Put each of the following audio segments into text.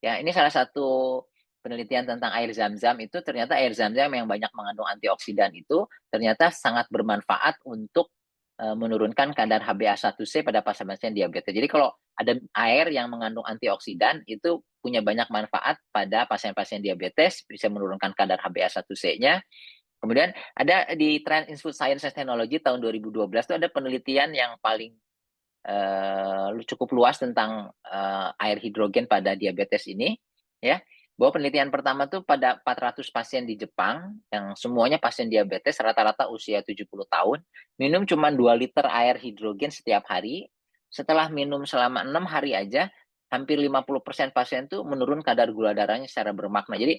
Ya, ini salah satu penelitian tentang air Zam-Zam itu ternyata air Zam-Zam yang banyak mengandung antioksidan itu ternyata sangat bermanfaat untuk menurunkan kadar HbA1c pada pasien-pasien diabetes. Jadi kalau ada air yang mengandung antioksidan itu punya banyak manfaat pada pasien-pasien diabetes, bisa menurunkan kadar HbA1c-nya. Kemudian ada di Trend in Food Science and Technology tahun 2012 itu ada penelitian yang paling cukup luas tentang air hidrogen pada diabetes ini, ya. Bahwa penelitian pertama tuh pada 400 pasien di Jepang, yang semuanya pasien diabetes, rata-rata usia 70 tahun, minum cuma 2 liter air hidrogen setiap hari. Setelah minum selama 6 hari aja, hampir 50% pasien tuh menurun kadar gula darahnya secara bermakna. Jadi,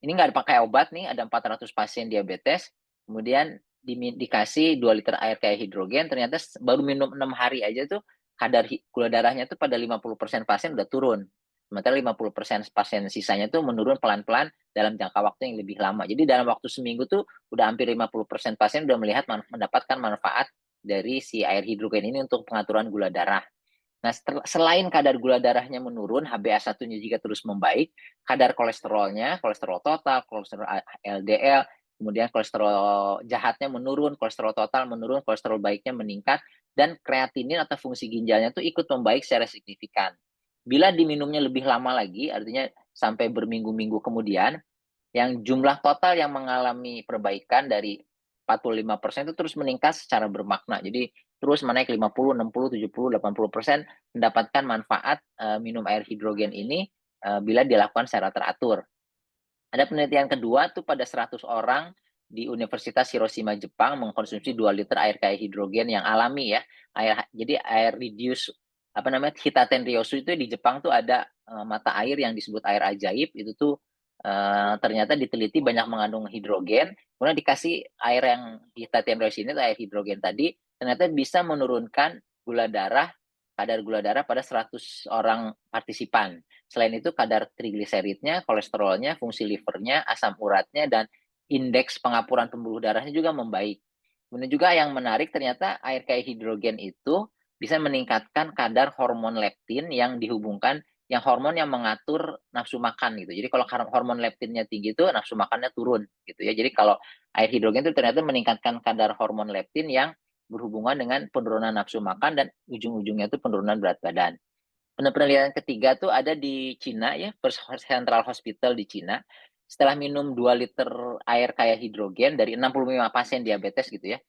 ini nggak pakai obat nih, ada 400 pasien diabetes, kemudian dikasih 2 liter air kayak hidrogen, ternyata baru minum 6 hari aja tuh kadar gula darahnya tuh pada 50% pasien udah turun. Sementara 50% pasien sisanya tuh menurun pelan-pelan dalam jangka waktu yang lebih lama. Jadi dalam waktu seminggu tuh udah hampir 50% pasien udah mendapatkan manfaat dari si air hidrogen ini untuk pengaturan gula darah. Nah, selain kadar gula darahnya menurun, HbA1-nya juga terus membaik, kadar kolesterolnya, kolesterol total, kolesterol LDL, kemudian kolesterol jahatnya menurun, kolesterol total menurun, kolesterol baiknya meningkat, dan kreatinin atau fungsi ginjalnya tuh ikut membaik secara signifikan. Bila diminumnya lebih lama lagi, artinya sampai berminggu-minggu kemudian, yang jumlah total yang mengalami perbaikan dari 45% itu terus meningkat secara bermakna. Jadi terus menaik 50, 60, 70, 80% mendapatkan manfaat minum air hidrogen ini bila dilakukan secara teratur. Ada penelitian kedua tuh pada 100 orang di Universitas Hiroshima Jepang mengkonsumsi 2 liter air kayak hidrogen yang alami ya. Jadi air reduce apa namanya Hitaten Ryosu itu di Jepang tuh ada mata air yang disebut air ajaib itu tuh ternyata diteliti banyak mengandung hidrogen. Kemudian dikasih air yang Hitaten Ryosu ini air hidrogen tadi ternyata bisa menurunkan kadar gula darah pada 100 orang partisipan. Selain itu kadar trigliseridnya, kolesterolnya, fungsi livernya, asam uratnya, dan indeks pengapuran pembuluh darahnya juga membaik. Kemudian juga yang menarik ternyata air kayak hidrogen itu bisa meningkatkan kadar hormon leptin yang dihubungkan yang hormon yang mengatur nafsu makan gitu. Jadi kalau hormon leptinnya tinggi itu nafsu makannya turun gitu ya. Jadi kalau air hidrogen itu ternyata meningkatkan kadar hormon leptin yang berhubungan dengan penurunan nafsu makan dan ujung-ujungnya itu penurunan berat badan. Penelitian ketiga tuh ada di Cina ya, First Central Hospital di Cina. Setelah minum 2 liter air kayak hidrogen dari 65 pasien diabetes gitu ya,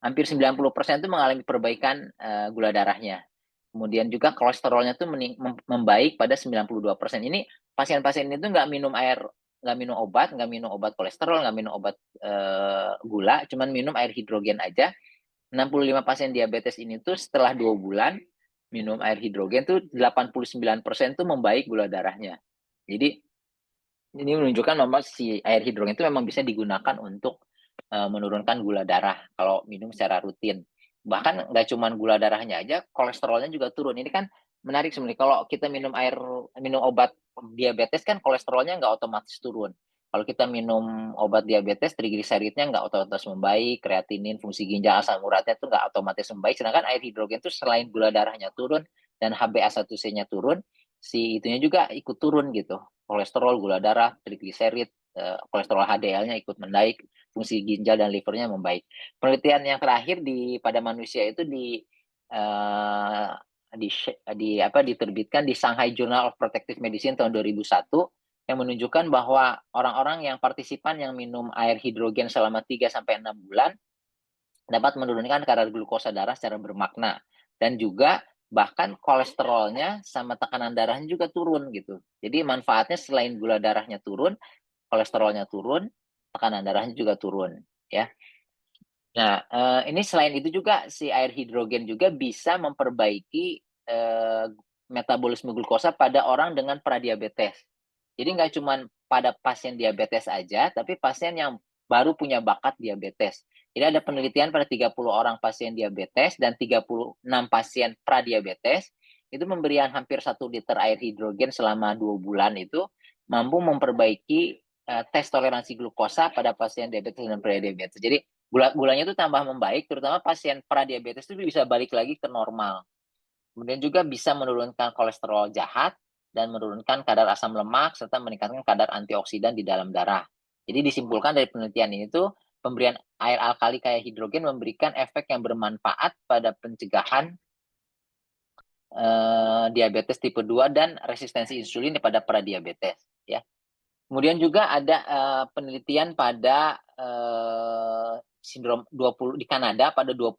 hampir 90% tuh mengalami perbaikan gula darahnya. Kemudian juga kolesterolnya tuh membaik pada 92%. Ini pasien-pasien itu nggak minum obat kolesterol, nggak minum obat gula, cuman minum air hidrogen aja. 65 pasien diabetes ini tuh setelah 2 bulan minum air hidrogen tuh 89% tuh membaik gula darahnya. Jadi ini menunjukkan bahwa si air hidrogen itu memang bisa digunakan untuk menurunkan gula darah kalau minum secara rutin. Bahkan nggak cuma gula darahnya aja, kolesterolnya juga turun. Ini kan menarik sebenarnya kalau kita minum obat diabetes kan kolesterolnya nggak otomatis turun. Kalau kita minum obat diabetes, trigliseridnya nggak otomatis membaik, kreatinin, fungsi ginjal, asam uratnya tuh nggak otomatis membaik. Sedangkan air hidrogen tuh selain gula darahnya turun dan HbA1c-nya turun, si itunya juga ikut turun gitu. Kolesterol, gula darah, trigliserid, kolesterol HDL-nya ikut menaik, fungsi ginjal dan livernya membaik. Penelitian yang terakhir pada manusia itu uh, diterbitkan di Shanghai Journal of Protective Medicine tahun 2001 yang menunjukkan bahwa orang-orang yang partisipan yang minum air hidrogen selama 3 sampai 6 bulan dapat menurunkan kadar glukosa darah secara bermakna dan juga bahkan kolesterolnya sama tekanan darahnya juga turun gitu. Jadi manfaatnya selain gula darahnya turun, kolesterolnya turun, tekanan darahnya juga turun ya. Nah, ini selain itu juga si air hidrogen juga bisa memperbaiki metabolisme glukosa pada orang dengan pradiabetes. Jadi nggak cuma pada pasien diabetes aja, tapi pasien yang baru punya bakat diabetes. Jadi ada penelitian pada 30 orang pasien diabetes dan 36 pasien pradiabetes, itu memberikan hampir 1 liter air hidrogen selama 2 bulan itu mampu memperbaiki tes toleransi glukosa pada pasien diabetes dan prediabetes. Jadi gulanya itu tambah membaik, terutama pasien pradiabetes itu bisa balik lagi ke normal. Kemudian juga bisa menurunkan kolesterol jahat, dan menurunkan kadar asam lemak serta meningkatkan kadar antioksidan di dalam darah. Jadi disimpulkan dari penelitian ini tuh pemberian air alkali kayak hidrogen memberikan efek yang bermanfaat pada pencegahan diabetes tipe 2 dan resistensi insulin pada pradiabetes ya. Kemudian juga ada penelitian pada sindrom 20 di Kanada pada 20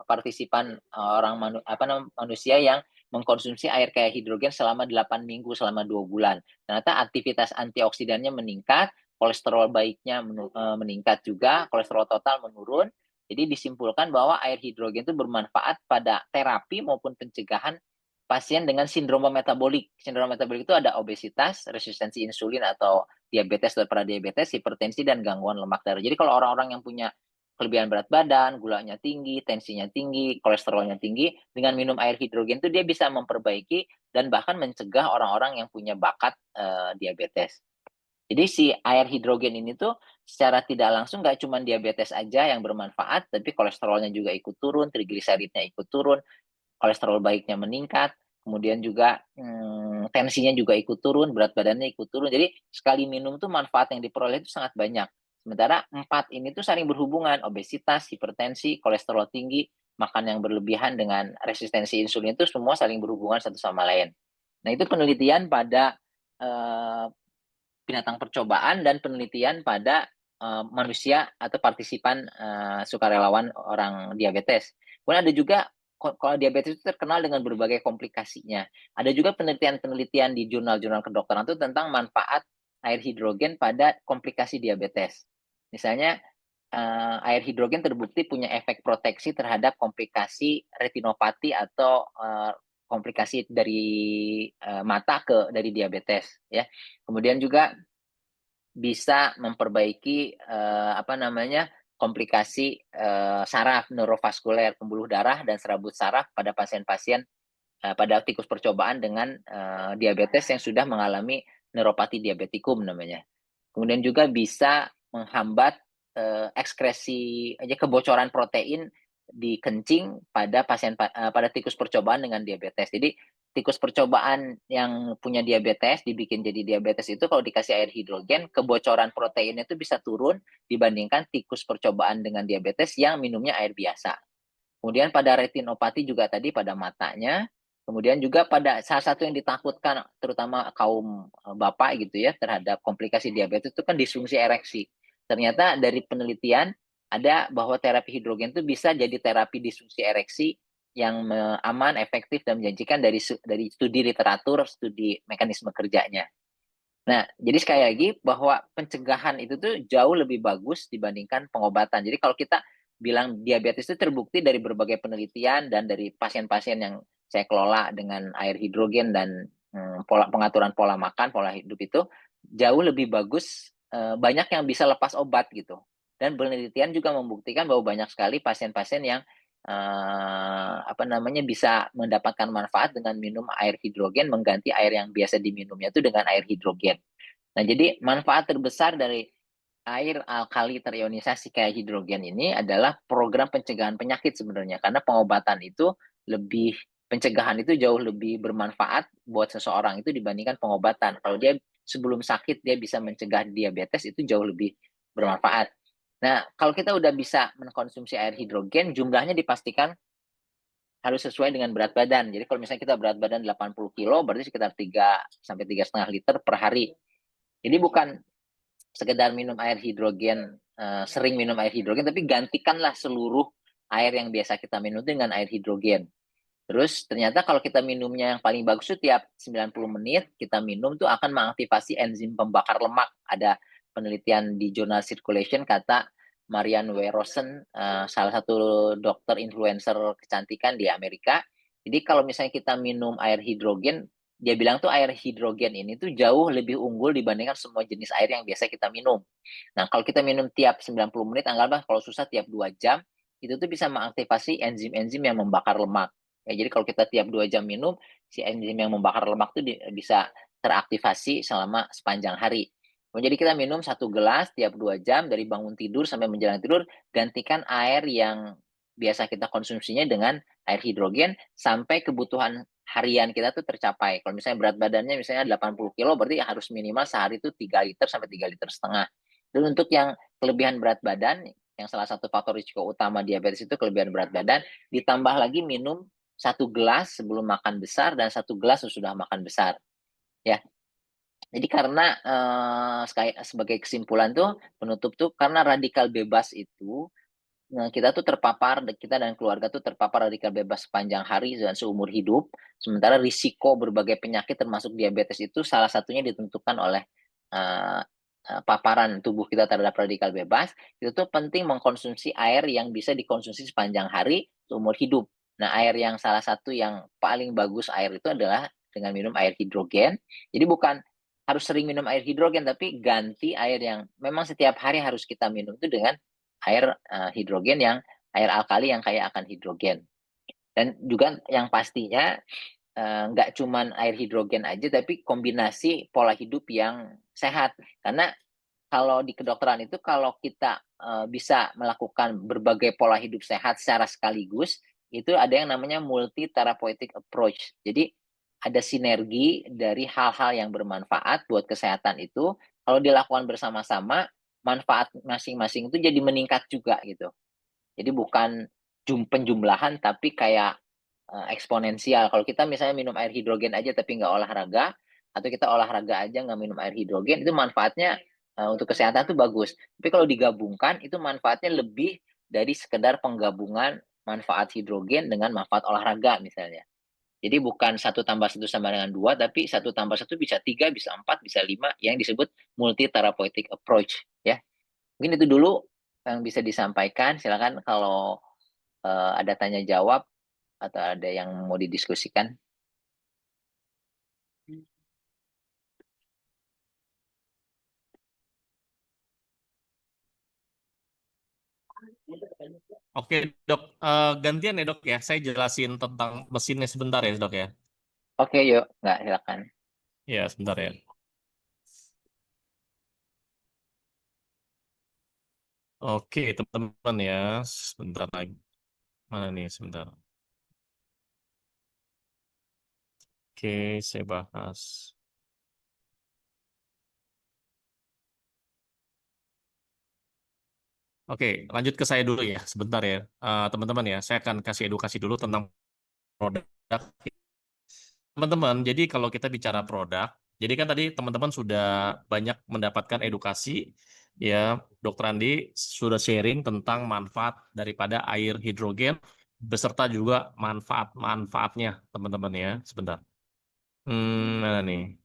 partisipan orang manusia yang mengkonsumsi air kayak hidrogen selama 8 minggu selama 2 bulan. Ternyata aktivitas antioksidannya meningkat, kolesterol baiknya meningkat juga, kolesterol total menurun. Jadi disimpulkan bahwa air hidrogen itu bermanfaat pada terapi maupun pencegahan pasien dengan sindrom metabolik. Sindrom metabolik itu ada obesitas, resistensi insulin atau diabetes atau pradiabetes, hipertensi, dan gangguan lemak darah. Jadi kalau orang-orang yang punya kelebihan berat badan, gulanya tinggi, tensinya tinggi, kolesterolnya tinggi, dengan minum air hidrogen itu dia bisa memperbaiki dan bahkan mencegah orang-orang yang punya bakat diabetes. Jadi si air hidrogen ini tuh secara tidak langsung nggak cuma diabetes aja yang bermanfaat, tapi kolesterolnya juga ikut turun, trigliseridnya ikut turun, kolesterol baiknya meningkat, kemudian juga tensinya juga ikut turun, berat badannya ikut turun. Jadi sekali minum tuh manfaat yang diperoleh itu sangat banyak. Sementara 4 ini tuh saling berhubungan, obesitas, hipertensi, kolesterol tinggi, makan yang berlebihan dengan resistensi insulin itu semua saling berhubungan satu sama lain. Nah, itu penelitian pada binatang percobaan dan penelitian pada manusia atau partisipan sukarelawan orang diabetes. Kemudian ada juga kalau diabetes itu terkenal dengan berbagai komplikasinya. Ada juga penelitian-penelitian di jurnal-jurnal kedokteran itu tentang manfaat air hidrogen pada komplikasi diabetes. Misalnya air hidrogen terbukti punya efek proteksi terhadap komplikasi retinopati atau komplikasi dari mata dari diabetes ya. Kemudian juga bisa memperbaiki komplikasi saraf neurovaskuler, pembuluh darah dan serabut saraf pada pasien-pasien pada tikus percobaan dengan diabetes yang sudah mengalami neuropati diabetikum namanya. Kemudian juga bisa menghambat ekskresi kebocoran protein di kencing pada pada tikus percobaan dengan diabetes. Jadi tikus percobaan yang punya diabetes dibikin jadi diabetes itu kalau dikasih air hidrogen, kebocoran proteinnya itu bisa turun dibandingkan tikus percobaan dengan diabetes yang minumnya air biasa. Kemudian pada retinopati juga tadi pada matanya, kemudian juga pada salah satu yang ditakutkan terutama kaum bapak gitu ya terhadap komplikasi diabetes itu kan disfungsi ereksi. Ternyata dari penelitian ada bahwa terapi hidrogen itu bisa jadi terapi disfungsi ereksi yang aman, efektif dan menjanjikan dari studi literatur, studi mekanisme kerjanya. Nah, jadi sekali lagi bahwa pencegahan itu tuh jauh lebih bagus dibandingkan pengobatan. Jadi kalau kita bilang diabetes itu terbukti dari berbagai penelitian dan dari pasien-pasien yang saya kelola dengan air hidrogen dan pengaturan pola makan, pola hidup itu jauh lebih bagus, banyak yang bisa lepas obat gitu. Dan penelitian juga membuktikan bahwa banyak sekali pasien-pasien yang bisa mendapatkan manfaat dengan minum air hidrogen mengganti air yang biasa diminumnya itu dengan air hidrogen. Nah, jadi manfaat terbesar dari air alkali terionisasi kayak hidrogen ini adalah program pencegahan penyakit sebenarnya. Karena pengobatan itu pencegahan itu jauh lebih bermanfaat buat seseorang itu dibandingkan pengobatan. Kalau dia sebelum sakit dia bisa mencegah diabetes itu jauh lebih bermanfaat. Nah, kalau kita udah bisa mengkonsumsi air hidrogen, jumlahnya dipastikan harus sesuai dengan berat badan. Jadi kalau misalnya kita berat badan 80 kilo, berarti sekitar 3 sampai 3,5 liter per hari. Jadi bukan sekedar minum air hidrogen, sering minum air hidrogen, tapi gantikanlah seluruh air yang biasa kita minum dengan air hidrogen. Terus ternyata kalau kita minumnya yang paling bagus itu tiap 90 menit kita minum tuh akan mengaktifasi enzim pembakar lemak. Ada penelitian di jurnal Circulation kata Marian W. Rosen, salah satu dokter influencer kecantikan di Amerika. Jadi kalau misalnya kita minum air hidrogen, dia bilang tuh air hidrogen ini tuh jauh lebih unggul dibandingkan semua jenis air yang biasa kita minum. Nah, kalau kita minum tiap 90 menit, anggaplah kalau susah tiap 2 jam, itu tuh bisa mengaktifasi enzim-enzim yang membakar lemak. Ya, jadi kalau kita tiap 2 jam minum, si enzim yang membakar lemak itu bisa teraktivasi selama sepanjang hari. Jadi kita minum 1 gelas tiap 2 jam dari bangun tidur sampai menjelang tidur, gantikan air yang biasa kita konsumsinya dengan air hidrogen sampai kebutuhan harian kita tuh tercapai. Kalau misalnya berat badannya misalnya 80 kilo, berarti harus minimal sehari itu 3 liter sampai 3,5 liter. Dan untuk yang kelebihan berat badan, yang salah satu faktor risiko utama diabetes itu kelebihan berat badan, ditambah lagi minum 1 gelas sebelum makan besar dan 1 gelas sesudah makan besar. Ya, jadi karena sebagai kesimpulan tuh penutup tuh karena radikal bebas itu, kita tuh terpapar, kita dan keluarga tuh terpapar radikal bebas sepanjang hari dan seumur hidup. Sementara risiko berbagai penyakit termasuk diabetes itu salah satunya ditentukan oleh uh, paparan tubuh kita terhadap radikal bebas. Itu tuh penting mengkonsumsi air yang bisa dikonsumsi sepanjang hari seumur hidup. Nah, air yang salah satu yang paling bagus air itu adalah dengan minum air hidrogen. Jadi bukan harus sering minum air hidrogen, tapi ganti air yang memang setiap hari harus kita minum itu dengan air hidrogen yang air alkali yang kaya akan hidrogen. Dan juga yang pastinya nggak cuman air hidrogen aja, tapi kombinasi pola hidup yang sehat. Karena kalau di kedokteran itu kalau kita bisa melakukan berbagai pola hidup sehat secara sekaligus, itu ada yang namanya multi therapeutic approach. Jadi ada sinergi dari hal-hal yang bermanfaat buat kesehatan itu, kalau dilakukan bersama-sama, manfaat masing-masing itu jadi meningkat juga gitu. Jadi bukan penjumlahan tapi kayak eksponensial. Kalau kita misalnya minum air hidrogen aja tapi nggak olahraga, atau kita olahraga aja nggak minum air hidrogen, itu manfaatnya untuk kesehatan itu bagus. Tapi kalau digabungkan, itu manfaatnya lebih dari sekedar penggabungan manfaat hidrogen dengan manfaat olahraga misalnya. Jadi bukan 1+1 sama dengan 2, tapi 1+1 bisa 3, bisa 4, bisa 5, yang disebut multi therapeutic approach. Ya, mungkin itu dulu yang bisa disampaikan. Silakan kalau ada tanya jawab atau ada yang mau didiskusikan. Oke, Dok. Gantian ya, Dok ya. Saya jelasin tentang mesinnya sebentar ya, Dok ya. Oke, yuk, nggak, silakan. Ya, sebentar ya. Oke, teman-teman ya. Sebentar lagi. Mana nih, sebentar. Oke, saya bahas. Oke, lanjut ke saya dulu ya, sebentar ya. Teman-teman ya, saya akan kasih edukasi dulu tentang produk. Teman-teman, jadi kalau kita bicara produk, jadi kan tadi teman-teman sudah banyak mendapatkan edukasi, ya, Dokter Andi sudah sharing tentang manfaat daripada air hidrogen, beserta juga manfaat-manfaatnya, teman-teman ya. Sebentar. Mana nih?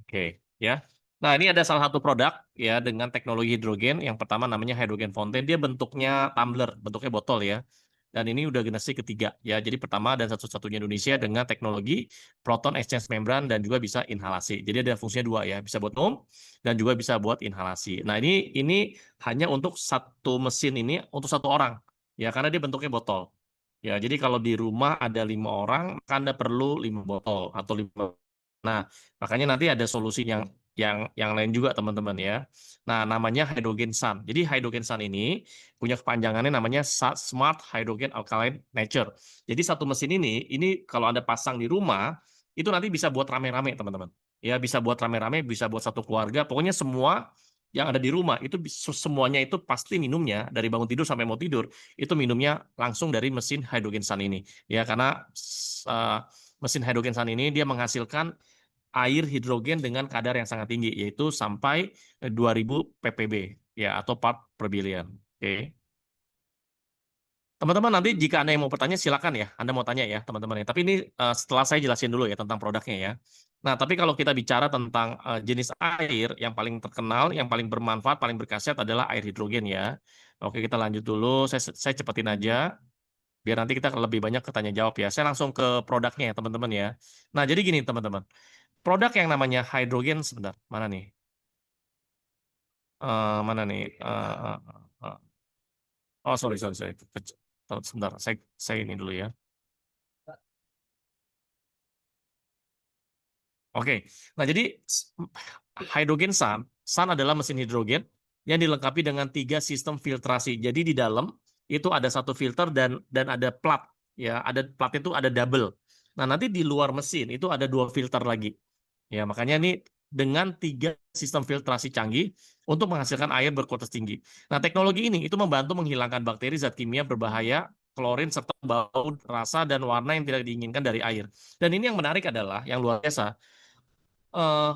Oke, ya. Nah, ini ada salah satu produk ya dengan teknologi hidrogen. Yang pertama namanya hydrogen fountain. Dia bentuknya tumbler, bentuknya botol ya. Dan ini udah generasi ketiga ya. Jadi pertama dan satu-satunya Indonesia dengan teknologi proton exchange membran dan juga bisa inhalasi. Jadi ada fungsinya dua ya, bisa buat minum dan juga bisa buat inhalasi. Nah, ini hanya untuk satu mesin ini untuk satu orang ya karena dia bentuknya botol. Ya, jadi kalau di rumah ada 5 orang, maka Anda perlu 5 botol atau 5. Nah, makanya nanti ada solusi yang lain juga teman-teman ya. Nah, namanya hydrogen sun. Jadi hydrogen sun ini punya kepanjangannya namanya Smart Hydrogen Alkaline Nature. Jadi satu mesin ini kalau Anda pasang di rumah, itu nanti bisa buat rame-rame teman-teman. Ya, bisa buat rame-rame, bisa buat satu keluarga. Pokoknya semua yang ada di rumah itu semuanya itu pasti minumnya dari bangun tidur sampai mau tidur itu minumnya langsung dari mesin hydrogen sun ini. Ya, karena mesin hydrogen sun ini dia menghasilkan air hidrogen dengan kadar yang sangat tinggi, yaitu sampai 2000 ppb, ya, atau part per billion. Oke. Teman-teman, nanti jika Anda yang mau bertanya, silakan ya. Anda mau tanya ya, teman-teman ya. Tapi ini setelah saya jelasin dulu ya tentang produknya ya. Nah, tapi kalau kita bicara tentang jenis air yang paling terkenal, yang paling bermanfaat, paling berkhasiat adalah air hidrogen ya. Oke, kita lanjut dulu. Saya cepetin aja biar nanti kita lebih banyak ketanya jawab ya. Saya langsung ke produknya ya teman-teman ya. Nah, jadi gini teman-teman. Produk yang namanya hidrogen sebentar, mana nih? Mana nih? Uh, oh, sorry. Sebentar, saya ini dulu ya. Oke. Nah, jadi hydrogen sun adalah mesin hidrogen yang dilengkapi dengan 3 sistem filtrasi. Jadi di dalam itu ada satu filter dan ada plat ya ada platnya itu ada double. Nah, nanti di luar mesin itu ada 2 filter lagi. Ya, makanya ini dengan 3 sistem filtrasi canggih untuk menghasilkan air berkualitas tinggi. Nah, teknologi ini itu membantu menghilangkan bakteri, zat kimia berbahaya, klorin, serta bau, rasa, dan warna yang tidak diinginkan dari air. Dan ini yang menarik adalah, yang luar biasa, eh,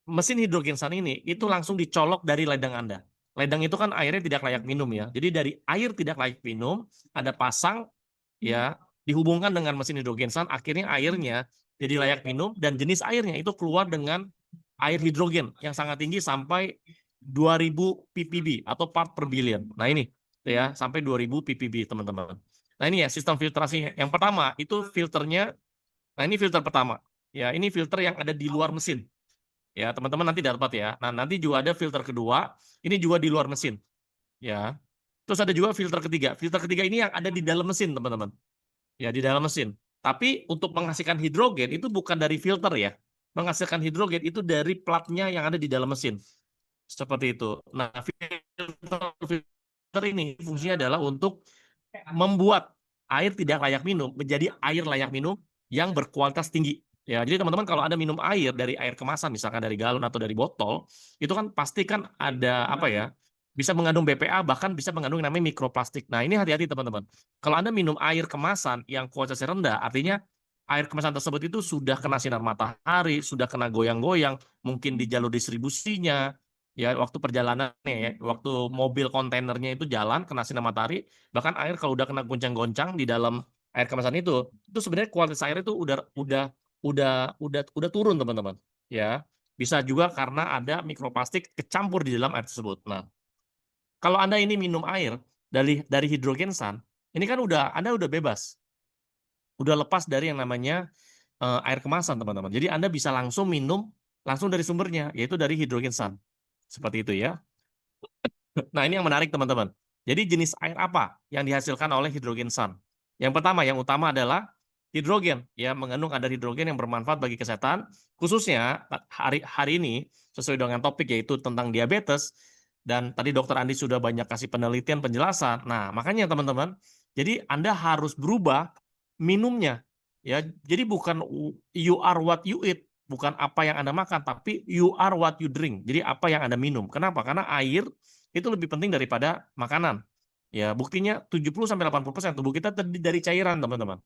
mesin hidrogen sun ini itu langsung dicolok dari ledeng Anda. Ledeng itu kan airnya tidak layak minum ya. Jadi dari air tidak layak minum, Anda pasang ya, dihubungkan dengan mesin hidrogen sun, akhirnya airnya jadi layak minum dan jenis airnya itu keluar dengan air hidrogen yang sangat tinggi sampai 2000 ppb atau part per billion. Nah ini ya, sampai 2000 ppb teman-teman. Nah ini ya sistem filtrasi. Yang pertama itu filternya. Nah ini filter pertama. Ya, ini filter yang ada di luar mesin. Ya, teman-teman nanti dapat ya. Nah, nanti juga ada filter kedua, ini juga di luar mesin. Ya. Terus ada juga filter ketiga. Filter ketiga ini yang ada di dalam mesin, teman-teman. Ya, di dalam mesin. Tapi untuk menghasilkan hidrogen itu bukan dari filter ya. Menghasilkan hidrogen itu dari platnya yang ada di dalam mesin. Seperti itu. Nah, filter ini fungsinya adalah untuk membuat air tidak layak minum menjadi air layak minum yang berkualitas tinggi. Ya, jadi teman-teman kalau Anda minum air dari air kemasan, misalkan dari galon atau dari botol, itu kan pasti kan ada apa ya, bisa mengandung BPA, bahkan bisa mengandung yang namanya mikroplastik. Nah, ini hati-hati teman-teman. Kalau Anda minum air kemasan yang kualitasnya rendah, artinya air kemasan tersebut itu sudah kena sinar matahari, sudah kena goyang-goyang, mungkin di jalur distribusinya, ya waktu perjalanannya ya, waktu mobil kontainernya itu jalan kena sinar matahari, bahkan air kalau udah kena goncang-goncang di dalam air kemasan itu sebenarnya kualitas air itu udah turun teman-teman. Ya, bisa juga karena ada mikroplastik kecampur di dalam air tersebut. Nah, kalau Anda ini minum air dari hidrogen sun, ini kan Anda udah bebas, udah lepas dari yang namanya air kemasan teman-teman. Jadi Anda bisa langsung minum langsung dari sumbernya, yaitu dari hidrogen sun. Seperti itu ya. Nah, ini yang menarik teman-teman. Jadi jenis air apa yang dihasilkan oleh hidrogen sun? Yang pertama, yang utama adalah hidrogen, ya mengandung kadar hidrogen yang bermanfaat bagi kesehatan, khususnya hari ini sesuai dengan topik yaitu tentang diabetes. Dan tadi Dokter Andi sudah banyak kasih penelitian penjelasan. Nah, makanya teman-teman, jadi Anda harus berubah minumnya, ya. Jadi bukan you are what you eat, bukan apa yang Anda makan, tapi you are what you drink. Jadi apa yang Anda minum. Kenapa? Karena air itu lebih penting daripada makanan. Ya, buktinya 70-80% tubuh kita terdiri dari cairan, teman-teman.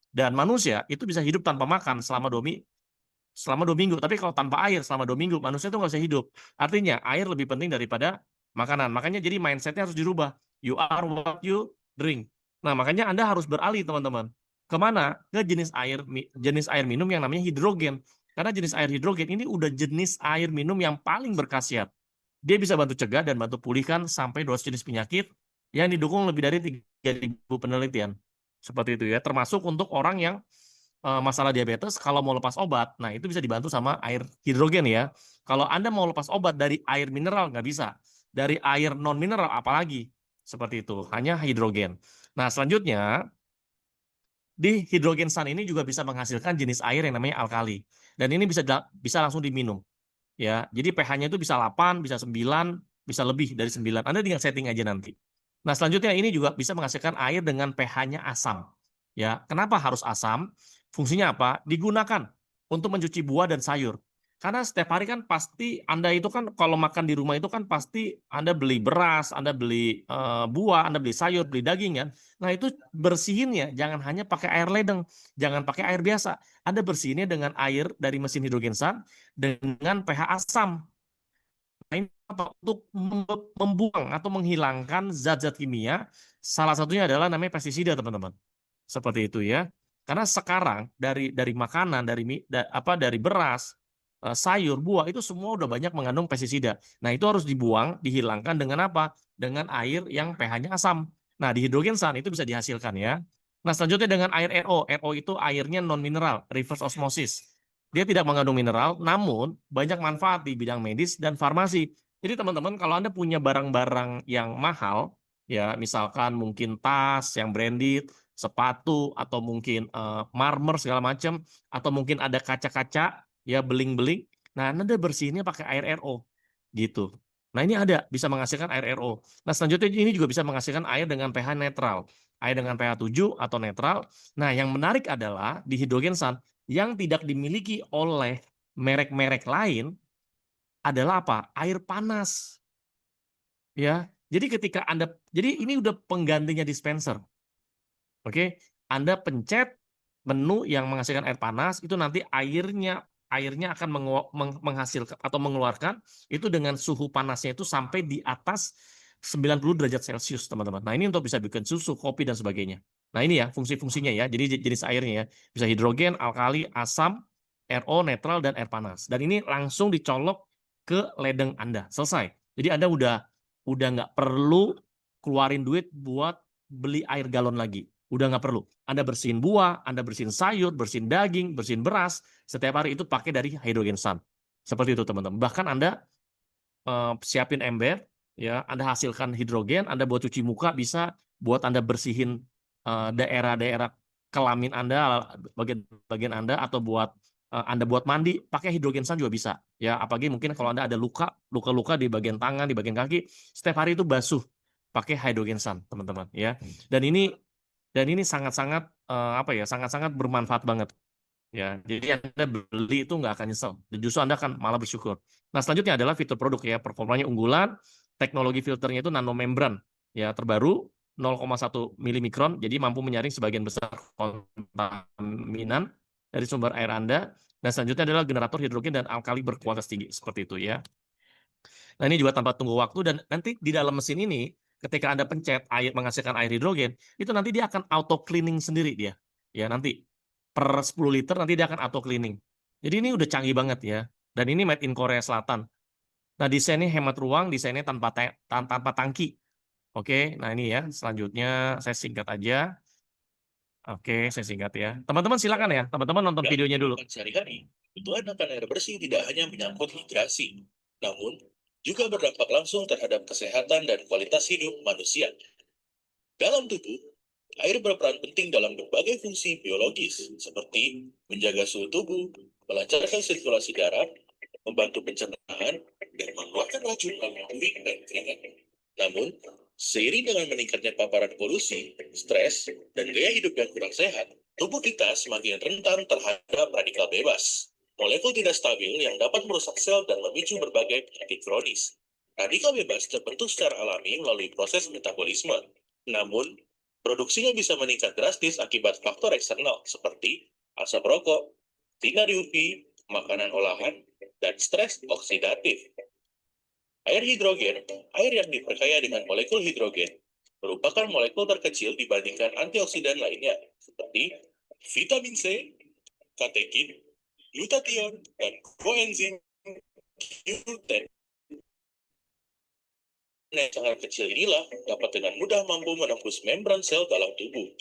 Dan manusia itu bisa hidup tanpa makan selama 2 minggu. Tapi kalau tanpa air selama 2 minggu, manusia itu nggak bisa hidup. Artinya, air lebih penting daripada makanan. Makanya jadi mindset-nya harus dirubah. You are what you drink. Nah, makanya Anda harus beralih, teman-teman. Kemana? Ke jenis air minum yang namanya hidrogen. Karena jenis air hidrogen ini udah jenis air minum yang paling berkhasiat. Dia bisa bantu cegah dan bantu pulihkan sampai 200 jenis penyakit yang didukung lebih dari 3.000 penelitian. Seperti itu ya, termasuk untuk orang yang masalah diabetes, kalau mau lepas obat, nah itu bisa dibantu sama air hidrogen ya. Kalau Anda mau lepas obat dari air mineral, nggak bisa. Dari air non-mineral, apalagi. Seperti itu, hanya hidrogen. Nah, selanjutnya, di hidrogen sun ini juga bisa menghasilkan jenis air yang namanya alkali. Dan ini bisa langsung diminum. Ya, jadi pH-nya itu bisa 8, bisa 9, bisa lebih dari 9. Anda tinggal setting aja nanti. Nah, selanjutnya ini juga bisa menghasilkan air dengan pH-nya asam. Ya, kenapa harus asam? Fungsinya apa? Digunakan untuk mencuci buah dan sayur. Karena setiap hari kan pasti Anda itu kan kalau makan di rumah itu kan pasti Anda beli beras, Anda beli buah, Anda beli sayur, beli daging kan. Nah, itu bersihinnya jangan hanya pakai air ledeng, jangan pakai air biasa. Anda bersihinnya dengan air dari mesin hidrogen sun dengan pH asam. Nah, ini apa? Untuk membuang atau menghilangkan zat-zat kimia, salah satunya adalah namanya pestisida, teman-teman. Seperti itu ya. Karena sekarang dari makanan, dari beras, sayur, buah itu semua udah banyak mengandung pestisida. Nah, itu harus dibuang, dihilangkan dengan apa? Dengan air yang pH-nya asam. Nah, di hidrogen sun itu bisa dihasilkan ya. Nah, selanjutnya dengan air RO. RO itu airnya non mineral, reverse osmosis. Dia tidak mengandung mineral, namun banyak manfaat di bidang medis dan farmasi. Jadi teman-teman, kalau Anda punya barang-barang yang mahal, ya misalkan mungkin tas yang branded, sepatu, atau mungkin marmer segala macam, atau mungkin ada kaca-kaca, ya beling-beling, nah Anda bersihinnya pakai air RO, gitu. Nah ini bisa menghasilkan air RO. Nah selanjutnya ini juga bisa menghasilkan air dengan pH netral. air dengan pH 7 atau netral. Nah, yang menarik adalah di hidrogen sun yang tidak dimiliki oleh merek-merek lain adalah apa? Air panas. Ya. Jadi ketika Anda, jadi ini udah penggantinya dispenser. Oke, Anda pencet menu yang menghasilkan air panas, itu nanti airnya akan menghasilkan atau mengeluarkan itu dengan suhu panasnya itu sampai di atas 90 derajat Celcius, teman-teman. Nah, ini untuk bisa bikin susu, kopi, dan sebagainya. Nah, ini ya fungsi-fungsinya ya. Jadi jenis airnya ya. Bisa hidrogen, alkali, asam, RO, netral, dan air panas. Dan ini langsung dicolok ke ledeng Anda. Selesai. Jadi Anda udah nggak perlu keluarin duit buat beli air galon lagi. Udah nggak perlu. Anda bersihin buah, Anda bersihin sayur, bersihin daging, bersihin beras, setiap hari itu pakai dari hydrogen sun. Seperti itu, teman-teman. Bahkan Anda siapin ember, ya, Anda hasilkan hidrogen, Anda buat cuci muka bisa, buat Anda bersihin daerah-daerah kelamin Anda, bagian Anda, atau buat Anda buat mandi, pakai hidrogen sun juga bisa. Ya, apalagi mungkin kalau Anda ada luka-luka di bagian tangan, di bagian kaki, setiap hari itu basuh pakai hydrogen sun, teman-teman, ya. Dan ini sangat-sangat apa ya, sangat-sangat bermanfaat banget. Ya, jadi Anda beli itu nggak akan nyesel. Dan justru Anda akan malah bersyukur. Nah, selanjutnya adalah fitur produk ya. Performanya unggulan, teknologi filternya itu nanomembran. Ya, terbaru 0,1 milimikron, jadi mampu menyaring sebagian besar kontaminan dari sumber air Anda. Dan selanjutnya adalah generator hidrogen dan alkali berkualitas tinggi. Seperti itu ya. Nah, ini juga tanpa tunggu waktu, dan nanti di dalam mesin ini, ketika Anda pencet air menghasilkan air hidrogen, itu nanti dia akan auto cleaning sendiri dia. Ya, nanti per 10 liter nanti dia akan auto cleaning. Jadi ini udah canggih banget ya. Dan ini made in Korea Selatan. Nah, desainnya hemat ruang, desainnya tanpa tangki. Oke, nah ini ya. Selanjutnya saya singkat aja. Oke, saya singkat ya. Teman-teman silakan ya. Teman-teman nonton videonya dulu. Sehari-hari, kebutuhan akan air bersih tidak hanya menyangkut hidrasi, namun juga berdampak langsung terhadap kesehatan dan kualitas hidup manusia. Dalam tubuh, air berperan penting dalam berbagai fungsi biologis, seperti menjaga suhu tubuh, melancarkan sirkulasi darah, membantu pencernaan, dan mengeluarkan racun melalui urin dan keringat. Namun, seiring dengan meningkatnya paparan polusi, stres, dan gaya hidup yang kurang sehat, tubuh kita semakin rentan terhadap radikal bebas. Molekul tidak stabil yang dapat merusak sel dan memicu berbagai penyakit kronis. Radikal bebas terbentuk secara alami melalui proses metabolisme. Namun, produksinya bisa meningkat drastis akibat faktor eksternal seperti asap rokok, sinar UV, makanan olahan, dan stres oksidatif. Air hidrogen, air yang diperkaya dengan molekul hidrogen, merupakan molekul terkecil dibandingkan antioksidan lainnya, seperti vitamin C, katekin, glutathione, dan koenzim Q10. Yang sangat kecil inilah dapat dengan mudah mampu menembus membran sel dalam tubuh.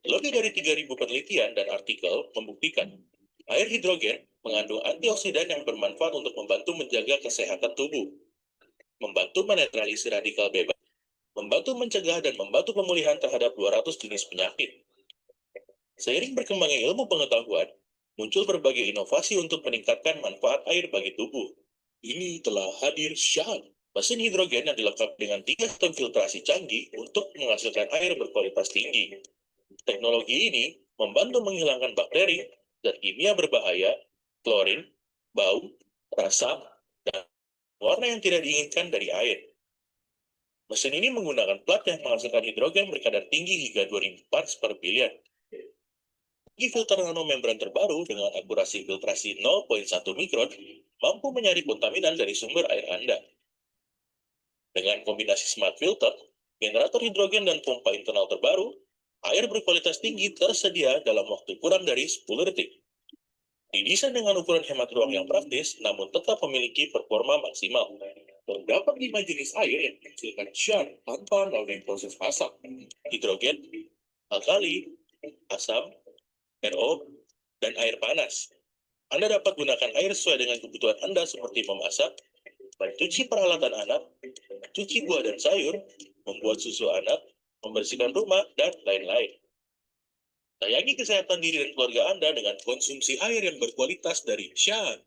Lebih dari 3.000 penelitian dan artikel membuktikan air hidrogen mengandung antioksidan yang bermanfaat untuk membantu menjaga kesehatan tubuh, membantu menetralisir radikal bebas, membantu mencegah dan membantu pemulihan terhadap 200 jenis penyakit. Seiring berkembangnya ilmu pengetahuan, muncul berbagai inovasi untuk meningkatkan manfaat air bagi tubuh. Ini telah hadir Shan, mesin hidrogen yang dilengkapi dengan 3 sistem filtrasi canggih untuk menghasilkan air berkualitas tinggi. Teknologi ini membantu menghilangkan bakteri, zat kimia berbahaya, klorin, bau, rasa, dan warna yang tidak diinginkan dari air. Mesin ini menggunakan plat yang menghasilkan hidrogen berkadar tinggi hingga 2000 parts per billion. Filter nanomembran terbaru dengan akurasi filtrasi 0,1 mikron mampu menyaring kontaminan dari sumber air Anda. Dengan kombinasi smart filter, generator hidrogen dan pompa internal terbaru, air berkualitas tinggi tersedia dalam waktu kurang dari 10 detik. Didesain dengan ukuran hemat ruang yang praktis, namun tetap memiliki performa maksimal. Terdapat 5 jenis air yang menghasilkan Shan tanpa melalui proses masak: hidrogen, alkali, asam, RO, dan air panas. Anda dapat gunakan air sesuai dengan kebutuhan Anda seperti memasak, mencuci peralatan anak, mencuci buah dan sayur, membuat susu anak, membersihkan rumah, dan lain-lain. Sayangi kesehatan diri dan keluarga Anda dengan konsumsi air yang berkualitas dari Shan.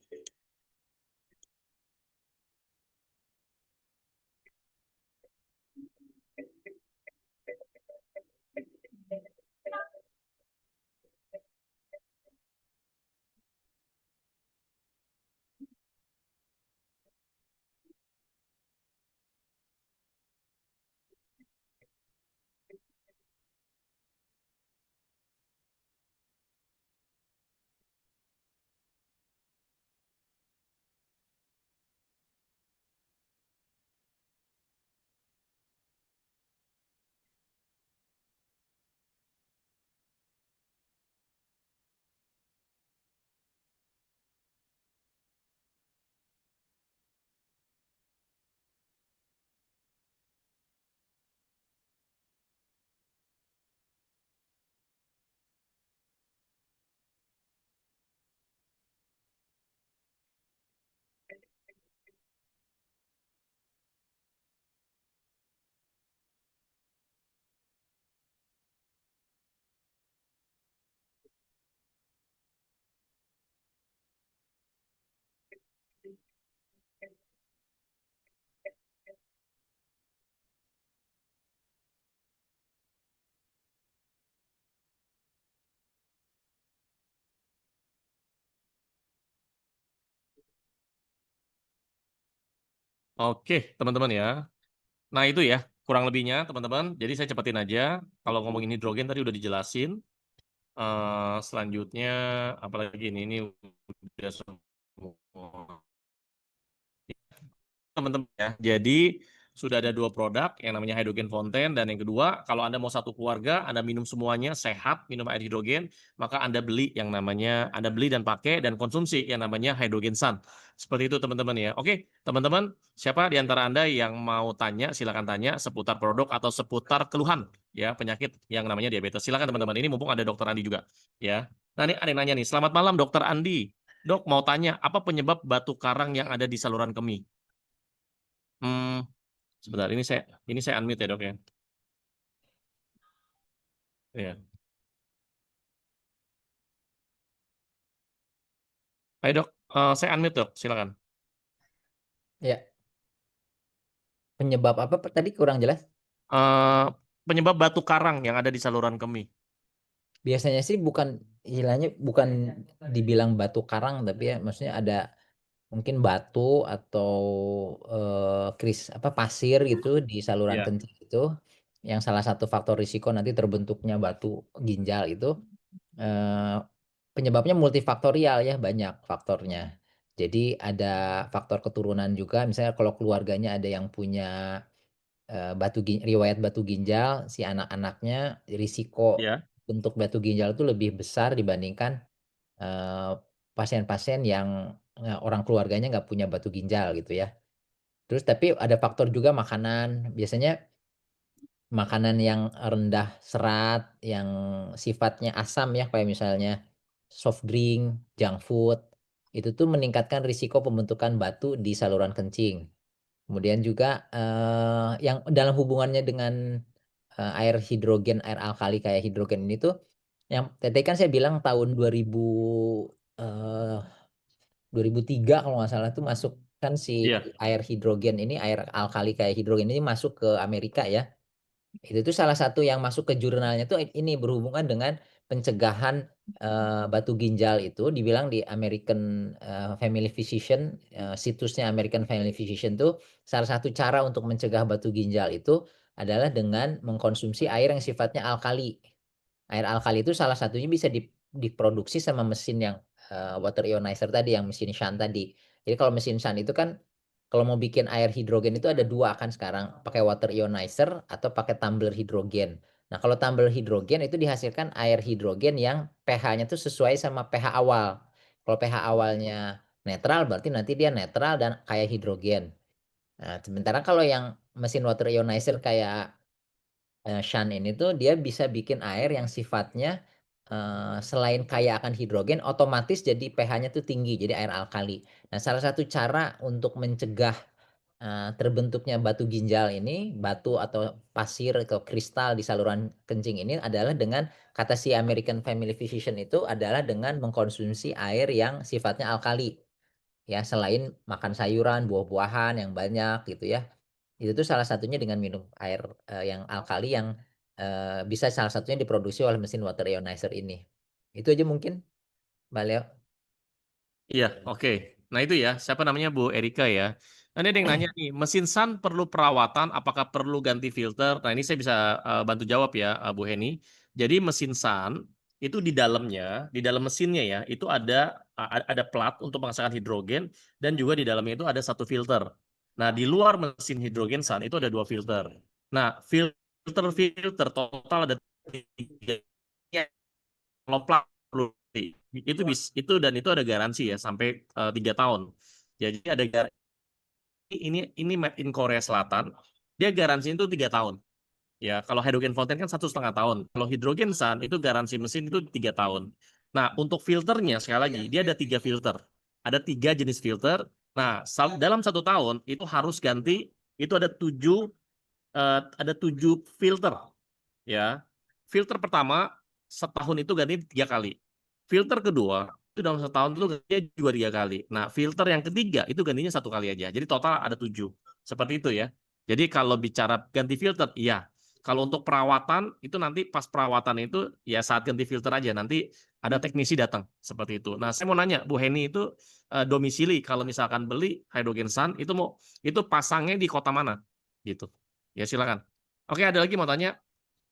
Oke, teman-teman ya. Nah, itu ya kurang lebihnya, teman-teman. Jadi saya cepatin aja. Kalau ngomongin hidrogen tadi udah dijelasin. Selanjutnya apalagi ini udah semua. Teman-teman ya. Jadi sudah ada 2 produk yang namanya hydrogen fountain dan yang kedua, kalau Anda mau satu keluarga, Anda minum semuanya sehat, minum air hidrogen, maka Anda beli dan pakai dan konsumsi yang namanya hydrogen sun. Seperti itu teman-teman ya. Oke, teman-teman, siapa di antara Anda yang mau tanya, silakan tanya seputar produk atau seputar keluhan ya penyakit yang namanya diabetes. Silakan teman-teman. Ini mumpung ada Dokter Andi juga ya. Nah, ini ada yang nanya nih. Selamat malam Dokter Andi. Dok, mau tanya apa penyebab batu karang yang ada di saluran kemih? Sebentar, ini saya unmute ya, Dok ya. Iya. Ayo, Dok. Saya unmute, Dok. Silakan. Ya, penyebab apa tadi kurang jelas? Penyebab batu karang yang ada di saluran kemih. Biasanya sih bukan dibilang batu karang, tapi ya maksudnya ada mungkin batu atau pasir gitu di saluran Iya. kencing itu, yang salah satu faktor risiko nanti terbentuknya batu ginjal itu. eh, Penyebabnya multifaktorial ya, banyak faktornya. Jadi ada faktor keturunan juga, misalnya kalau keluarganya ada yang punya riwayat batu ginjal, si anak-anaknya risiko Iya. untuk batu ginjal itu lebih besar dibandingkan eh, pasien-pasien yang orang keluarganya nggak punya batu ginjal gitu ya. Terus tapi ada faktor juga makanan, biasanya makanan yang rendah serat, yang sifatnya asam ya, kayak misalnya soft drink, junk food, itu tuh meningkatkan risiko pembentukan batu di saluran kencing. Kemudian juga yang dalam hubungannya dengan air hidrogen, air alkali kayak hidrogen ini tuh, yang tadi kan saya bilang tahun 2003 kalau nggak salah tuh masuk kan si Iya. air hidrogen ini, air alkali kayak hidrogen ini masuk ke Amerika ya. Itu tuh salah satu yang masuk ke jurnalnya tuh ini berhubungan dengan pencegahan batu ginjal. Itu dibilang di American Family Physician, situsnya American Family Physician tuh salah satu cara untuk mencegah batu ginjal itu adalah dengan mengkonsumsi air yang sifatnya alkali. Air alkali itu salah satunya bisa diproduksi sama mesin yang water ionizer tadi, yang mesin Shan tadi. Jadi kalau mesin Shan itu kan kalau mau bikin air hidrogen itu ada dua kan sekarang, pakai water ionizer atau pakai tumbler hidrogen. Nah, kalau tumbler hidrogen itu dihasilkan air hidrogen yang pH-nya tuh sesuai sama pH awal. Kalau pH awalnya netral berarti nanti dia netral dan kayak hidrogen. Nah, sementara kalau yang mesin water ionizer kayak Shan ini tuh dia bisa bikin air yang sifatnya selain kaya akan hidrogen, otomatis jadi pH-nya tuh tinggi, jadi air alkali. Nah, salah satu cara untuk mencegah terbentuknya batu ginjal ini, batu atau pasir atau kristal di saluran kencing ini adalah dengan, kata si American Family Physician itu, adalah dengan mengkonsumsi air yang sifatnya alkali. Ya, selain makan sayuran, buah-buahan yang banyak gitu ya. Itu tuh salah satunya dengan minum air yang alkali yang bisa salah satunya diproduksi oleh mesin water ionizer ini. Itu aja mungkin, Mbak Leo. Iya, oke. Nah, itu ya. Siapa namanya Bu Erika ya. Nah, ini ada yang nanya nih, mesin SAN perlu perawatan, apakah perlu ganti filter? Nah, ini saya bisa bantu jawab ya, Bu Heni. Jadi mesin SAN itu di dalamnya, di dalam mesinnya ya, itu ada plat untuk menghasilkan hidrogen dan juga di dalamnya itu ada satu filter. Nah, di luar mesin hidrogen SAN itu ada 2 filter. Nah, filter total ada 3. Kalau plat perlu itu dan itu ada garansi ya sampai 3 tahun. Jadi ada ini made in Korea Selatan. Dia garansi itu 3 tahun. Ya, kalau hydrogen fountain kan 1,5 tahun. Kalau hidrogen sun itu garansi mesin itu 3 tahun. Nah, untuk filternya sekali lagi dia ada 3 filter. Ada 3 jenis filter. Nah, dalam 1 tahun itu harus ganti, itu ada 7 filter. Ya, filter pertama setahun itu ganti 3 kali. Filter kedua itu dalam setahun itu gantinya juga 3 kali. Nah, filter yang ketiga itu gantinya 1 kali aja. Jadi total ada 7. Seperti itu ya. Jadi kalau bicara ganti filter, iya. Kalau untuk perawatan itu nanti pas perawatan itu ya saat ganti filter aja, nanti ada teknisi datang seperti itu. Nah, saya mau nanya Bu Heni itu domisili kalau misalkan beli Hydrogen Sun itu pasangnya di kota mana gitu. Ya silakan. Oke, ada lagi mau tanya.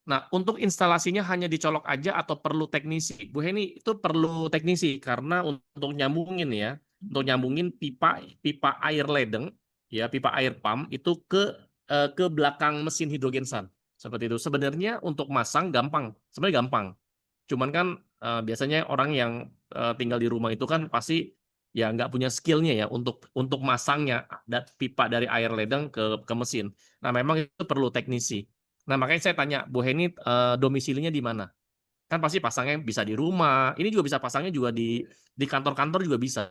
Nah, untuk instalasinya hanya dicolok aja atau perlu teknisi? Bu Heni, itu perlu teknisi karena untuk nyambungin ya, untuk nyambungin pipa air ledeng, ya pipa air pump itu ke belakang mesin hidrogen sun. Seperti itu. Sebenarnya untuk masang gampang, sebenarnya gampang. Cuman kan biasanya orang yang tinggal di rumah itu kan pasti ya nggak punya skillnya ya untuk masangnya pipa dari air ledeng ke mesin. Nah, memang itu perlu teknisi. Nah, makanya saya tanya, Bu Heni domisilinya di mana? Kan pasti pasangnya bisa di rumah. Ini juga bisa pasangnya juga di kantor-kantor juga bisa.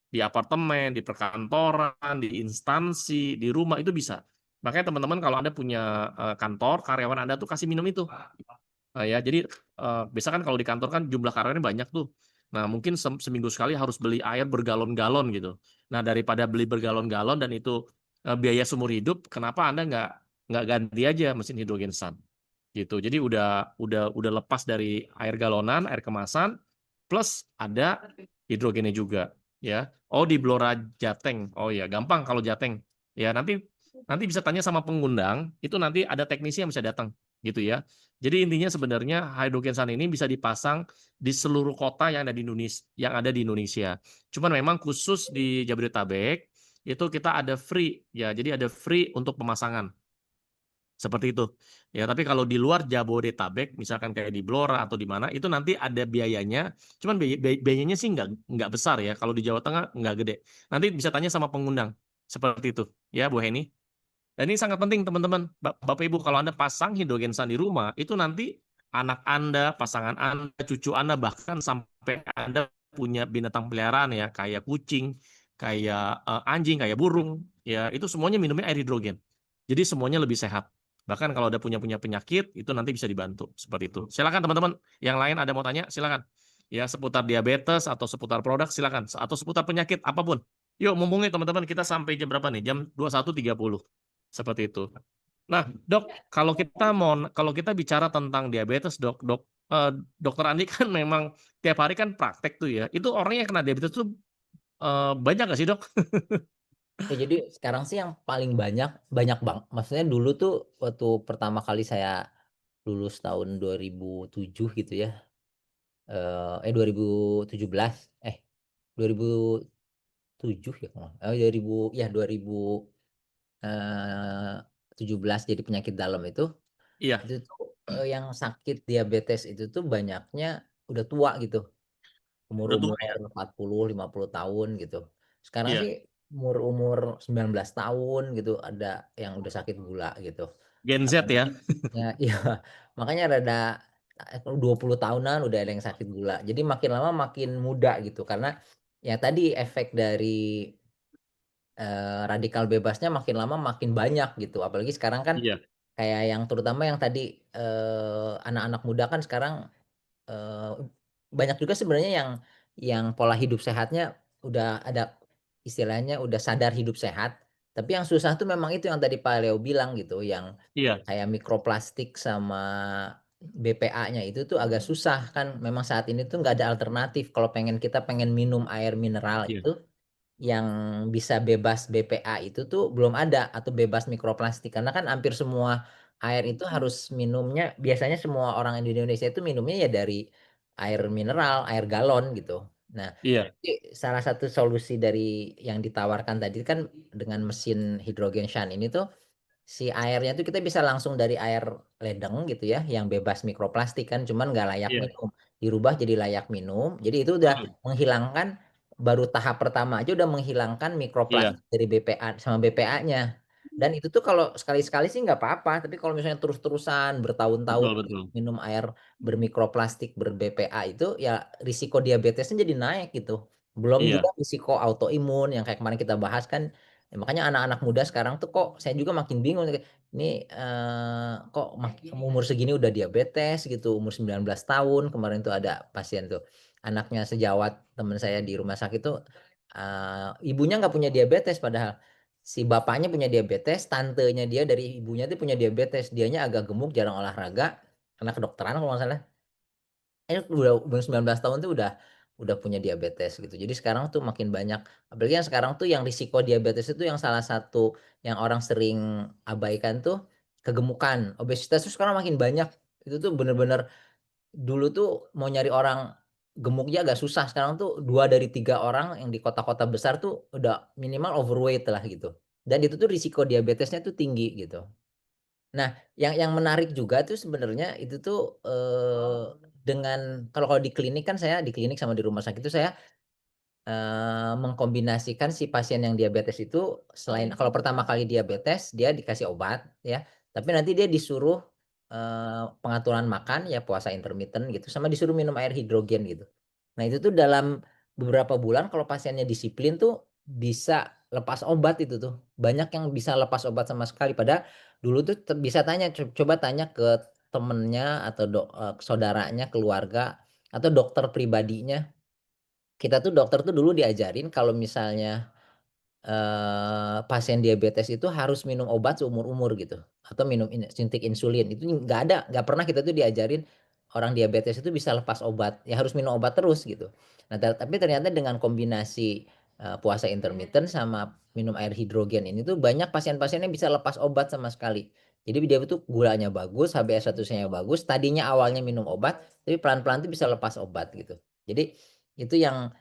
Di apartemen, di perkantoran, di instansi, di rumah itu bisa. Makanya teman-teman kalau Anda punya kantor, karyawan Anda tuh kasih minum itu. Ya, jadi biasa kan kalau di kantor kan jumlah karyawannya banyak tuh. Nah, mungkin seminggu sekali harus beli air bergalon-galon gitu. Nah, daripada beli bergalon-galon dan itu biaya seumur hidup, kenapa Anda nggak ganti aja mesin hidrogen sun? Gitu. Jadi udah lepas dari air galonan, air kemasan, plus ada hidrogennya juga, ya. Oh, di Blora Jateng. Oh ya, gampang kalau Jateng. Ya, nanti bisa tanya sama pengundang, itu nanti ada teknisi yang bisa datang, gitu ya. Jadi intinya sebenarnya hydrogen sun ini bisa dipasang di seluruh kota yang ada di Indonesia. Cuman memang khusus di Jabodetabek itu kita ada free, ya. Jadi ada free untuk pemasangan. Seperti itu. Ya, tapi kalau di luar Jabodetabek, misalkan kayak di Blora atau di mana, itu nanti ada biayanya. Cuman biayanya sih nggak besar ya. Kalau di Jawa Tengah nggak gede. Nanti bisa tanya sama pengundang. Seperti itu. Ya, Bu Heni. Dan ini sangat penting, teman-teman. Bapak Ibu, kalau Anda pasang hidrogen sun di rumah, itu nanti anak Anda, pasangan Anda, cucu Anda, bahkan sampai Anda punya binatang peliharaan ya, kayak kucing, kayak anjing, kayak burung, ya itu semuanya minumnya air hidrogen. Jadi semuanya lebih sehat. Bahkan kalau ada punya penyakit, itu nanti bisa dibantu. Seperti itu. Silakan teman-teman. Yang lain ada mau tanya, silakan. Ya, seputar diabetes atau seputar produk, silakan. Atau seputar penyakit, apapun. Yuk, mumpung nih teman-teman, kita sampai jam berapa nih? Jam 21.30. Seperti itu. Nah, Dok, kalau kita bicara tentang diabetes, Dokter Andi kan memang tiap hari kan praktek tuh ya. Itu orang yang kena diabetes tuh banyak nggak sih, Dok? Ya, jadi sekarang sih yang paling banyak bang. Maksudnya dulu tuh waktu pertama kali saya lulus tahun 2007 gitu ya. 2017 2007 ya kalau 2017 jadi penyakit dalam itu Iya, tuh yang sakit diabetes itu tuh banyaknya udah tua gitu, udah tua umur-umur ya. 40-50 tahun gitu. Sekarang Iya, sih umur-umur 19 tahun gitu ada yang udah sakit gula gitu. Gen Z ya. Ya, iya, makanya rada 20 tahunan udah ada yang sakit gula. Jadi makin lama makin muda gitu karena ya tadi efek dari radikal bebasnya makin lama makin banyak gitu. Apalagi sekarang kan Iya, kayak yang terutama yang tadi anak-anak muda kan sekarang eh, banyak juga sebenarnya yang pola hidup sehatnya udah ada, istilahnya udah sadar hidup sehat. Tapi yang susah tuh memang itu yang tadi Pak Leo bilang gitu, yang iya, kayak mikroplastik sama BPA-nya itu tuh agak susah kan. Memang saat ini tuh nggak ada alternatif. Kalau kita pengen minum air mineral iya, itu yang bisa bebas BPA itu tuh belum ada atau bebas mikroplastik karena kan hampir semua air itu harus minumnya, biasanya semua orang di Indonesia itu minumnya ya dari air mineral, air galon gitu. Nah, iya, salah satu solusi dari yang ditawarkan tadi kan dengan mesin hidrogen shun ini tuh si airnya tuh kita bisa langsung dari air ledeng gitu ya yang bebas mikroplastik kan, cuman nggak layak iya. minum, dirubah jadi layak minum, jadi itu udah Hmm, menghilangkan, baru tahap pertama aja udah menghilangkan iya, mikroplastik dari BPA sama BPA-nya. Dan itu tuh kalau sekali-sekali sih nggak apa-apa, tapi kalau misalnya terus-terusan bertahun-tahun betul, betul. minum air bermikroplastik ber-BPA itu ya risiko diabetesnya jadi naik gitu. Belum juga Iya, risiko autoimun yang kayak kemarin kita bahas kan. Ya, makanya anak-anak muda sekarang tuh kok saya juga makin bingung ini kok umur segini udah diabetes gitu, umur 19 tahun. Kemarin tuh ada pasien tuh anaknya sejawat teman saya di rumah sakit tuh ibunya nggak punya diabetes padahal. si bapaknya punya diabetes, tantenya dia dari ibunya tuh punya diabetes, dianya agak gemuk, jarang olahraga, karena kedokteran kalau nggak salah. Udah umur 19 tahun tuh udah punya diabetes gitu. Jadi sekarang tuh makin banyak, apalagi yang sekarang tuh yang risiko diabetes itu yang salah satu yang orang sering abaikan tuh kegemukan. Obesitas tuh sekarang makin banyak. Itu tuh bener-bener dulu tuh mau nyari orang gemuknya agak susah. Sekarang tuh 2 dari 3 orang yang di kota-kota besar tuh udah minimal overweight lah gitu. Dan itu tuh risiko diabetesnya tuh tinggi gitu. Nah, yang menarik juga tuh sebenarnya itu tuh dengan kalau di klinik kan saya di klinik sama di rumah sakit itu saya mengkombinasikan si pasien yang diabetes itu selain kalau pertama kali diabetes dia dikasih obat ya, tapi nanti dia disuruh pengaturan makan ya puasa intermittent gitu sama disuruh minum air hidrogen gitu. Nah, itu tuh dalam beberapa bulan kalau pasiennya disiplin tuh bisa lepas obat itu tuh. Banyak yang bisa lepas obat sama sekali. Padahal dulu tuh bisa tanya coba tanya ke temennya atau saudaranya, keluarga atau dokter pribadinya. Kita tuh dokter tuh dulu diajarin kalau misalnya pasien diabetes itu harus minum obat seumur-umur gitu, atau minum suntik insulin, itu nggak pernah kita tuh diajarin orang diabetes itu bisa lepas obat, ya harus minum obat terus gitu. Nah, tapi ternyata dengan kombinasi, puasa intermittent sama minum air hidrogen ini tuh banyak pasien-pasien yang bisa lepas obat sama sekali. Jadi dia itu gulanya bagus, HbA1c-nya bagus, tadinya awalnya minum obat, tapi pelan-pelan tuh bisa lepas obat gitu. Jadi itu yang,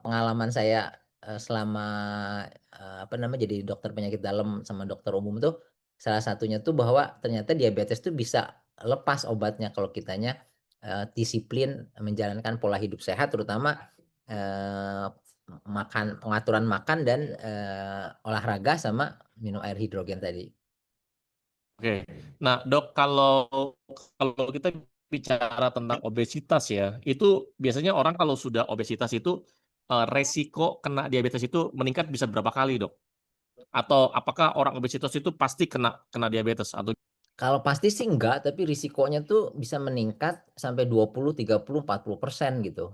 pengalaman saya selama, apa namanya, jadi dokter penyakit dalam sama dokter umum tuh, salah satunya tuh bahwa ternyata diabetes tuh bisa lepas obatnya kalau kitanya, disiplin menjalankan pola hidup sehat terutama, eee, pengaturan makan dan, olahraga sama minum air hidrogen tadi. Oke. Nah, Dok, kalau kalau kita bicara tentang obesitas ya, itu biasanya orang kalau sudah obesitas itu resiko kena diabetes itu meningkat bisa berapa kali, Dok? Atau apakah orang obesitas itu pasti kena diabetes atau Kalau pasti sih enggak, tapi risikonya tuh bisa meningkat sampai 20, 30, 40% gitu.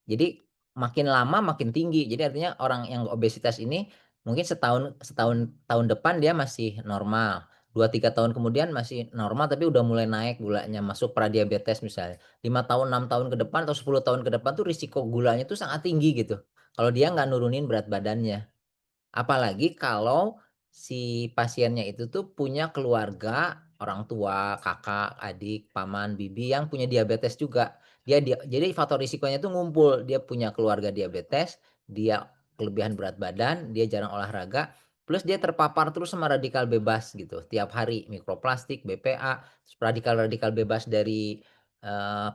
Jadi makin lama makin tinggi. Jadi artinya orang yang obesitas ini mungkin setahun setahun tahun depan dia masih normal. 2, 3 tahun kemudian masih normal tapi udah mulai naik gulanya, masuk pradiabetes misalnya. 5 tahun, 6 tahun ke depan atau 10 tahun ke depan tuh risiko gulanya tuh sangat tinggi gitu. Kalau dia nggak nurunin berat badannya. Apalagi kalau si pasiennya itu tuh punya keluarga, orang tua, kakak, adik, paman, bibi yang punya diabetes juga. Jadi faktor risikonya tuh ngumpul. Dia punya keluarga diabetes, dia kelebihan berat badan, dia jarang olahraga, plus dia terpapar terus sama radikal bebas gitu. Tiap hari mikroplastik, BPA, radikal-radikal bebas dari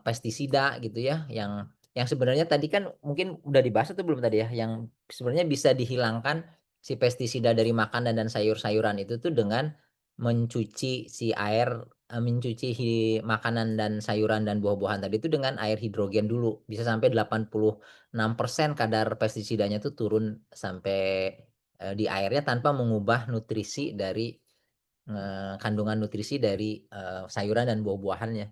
pestisida gitu ya, yang sebenarnya tadi kan mungkin udah dibahas atau belum tadi ya, yang sebenarnya bisa dihilangkan si pestisida dari makanan dan sayur-sayuran itu tuh dengan mencuci si air, mencuci makanan dan sayuran dan buah-buahan tadi itu dengan air hidrogen dulu. Bisa sampai 86% kadar pestisidanya tuh turun sampai, di airnya tanpa mengubah nutrisi dari, kandungan nutrisi dari, sayuran dan buah-buahannya.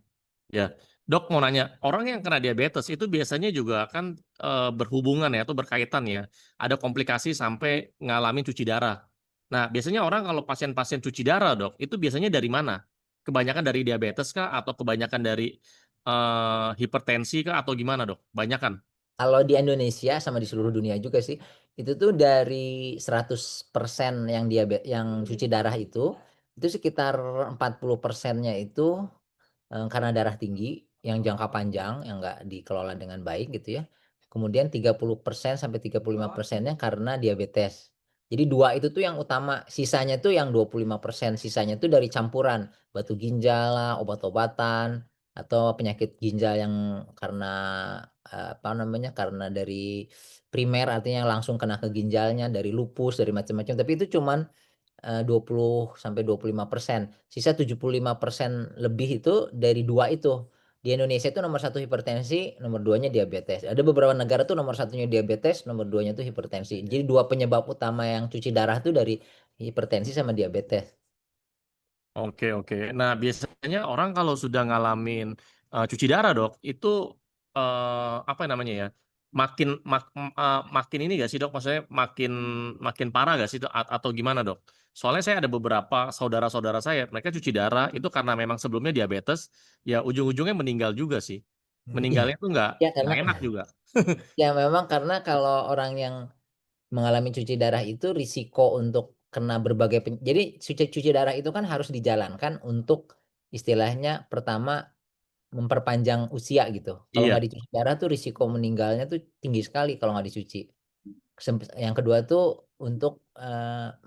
ya? Dok mau nanya, orang yang kena diabetes itu biasanya juga kan berhubungan ya atau berkaitan ya, ada komplikasi sampai ngalamin cuci darah. Nah, biasanya orang kalau pasien-pasien cuci darah, Dok, itu biasanya dari mana? Kebanyakan dari diabetes kah atau kebanyakan dari hipertensi kah atau gimana, Dok? Banyakan? Kalau di Indonesia sama di seluruh dunia juga sih, itu tuh dari 100% yang cuci darah itu sekitar 40%-nya itu, karena darah tinggi yang jangka panjang, yang nggak dikelola dengan baik gitu ya. Kemudian 30% sampai 35%-nya karena diabetes. Jadi 2 itu tuh yang utama, sisanya tuh yang 25%, sisanya tuh dari campuran, batu ginjal lah, obat-obatan, atau penyakit ginjal yang karena, apa namanya, karena dari primer artinya langsung kena ke ginjalnya, dari lupus, dari macam-macam, tapi itu cuman 20 sampai 25%. Sisa 75% lebih itu dari 2 itu. Di Indonesia itu nomor 1 hipertensi, nomor 2-nya diabetes. Ada beberapa negara tuh nomor 1-nya diabetes, nomor 2-nya tuh hipertensi. Jadi 2 penyebab utama yang cuci darah tuh dari hipertensi sama diabetes. Oke, oke. Nah, biasanya orang kalau sudah ngalamin cuci darah, Dok, itu apa namanya ya? makin ini nggak sih dok? Maksudnya makin parah nggak sih dok? Atau gimana dok? Soalnya saya ada beberapa saudara-saudara saya, mereka cuci darah itu karena memang sebelumnya diabetes, ya ujung-ujungnya meninggal juga sih. Iya, Meninggalnya tuh nggak ya karena enak juga. ya memang karena kalau orang yang mengalami cuci darah itu risiko untuk kena berbagai jadi cuci darah itu kan harus dijalankan untuk istilahnya pertama memperpanjang usia gitu. Kalau Iya, nggak dicuci darah tuh risiko meninggalnya tuh tinggi sekali kalau nggak dicuci. Yang kedua tuh untuk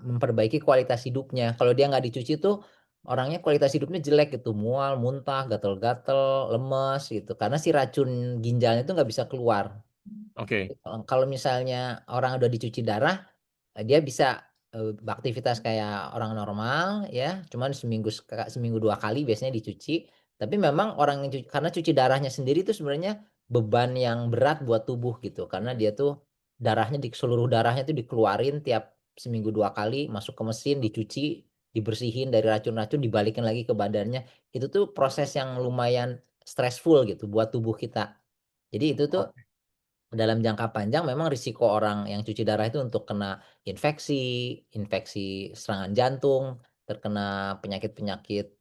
memperbaiki kualitas hidupnya. Kalau dia nggak dicuci tuh orangnya kualitas hidupnya jelek gitu, mual, muntah, gatel-gatel, lemes gitu. Karena si racun ginjalnya tuh nggak bisa keluar. oke. Kalau misalnya orang udah dicuci darah, dia bisa beraktivitas kayak orang normal ya, cuman seminggu 2 kali biasanya dicuci. Tapi memang orang yang karena cuci darahnya sendiri itu sebenarnya beban yang berat buat tubuh gitu, karena dia tuh seluruh darahnya tuh dikeluarin tiap seminggu 2 kali, masuk ke mesin, dicuci, dibersihin dari racun-racun, dibalikin lagi ke badannya. Itu tuh proses yang lumayan stressful gitu buat tubuh kita. Jadi itu tuh Oke. dalam jangka panjang memang risiko orang yang cuci darah itu untuk kena infeksi serangan jantung, terkena penyakit-penyakit,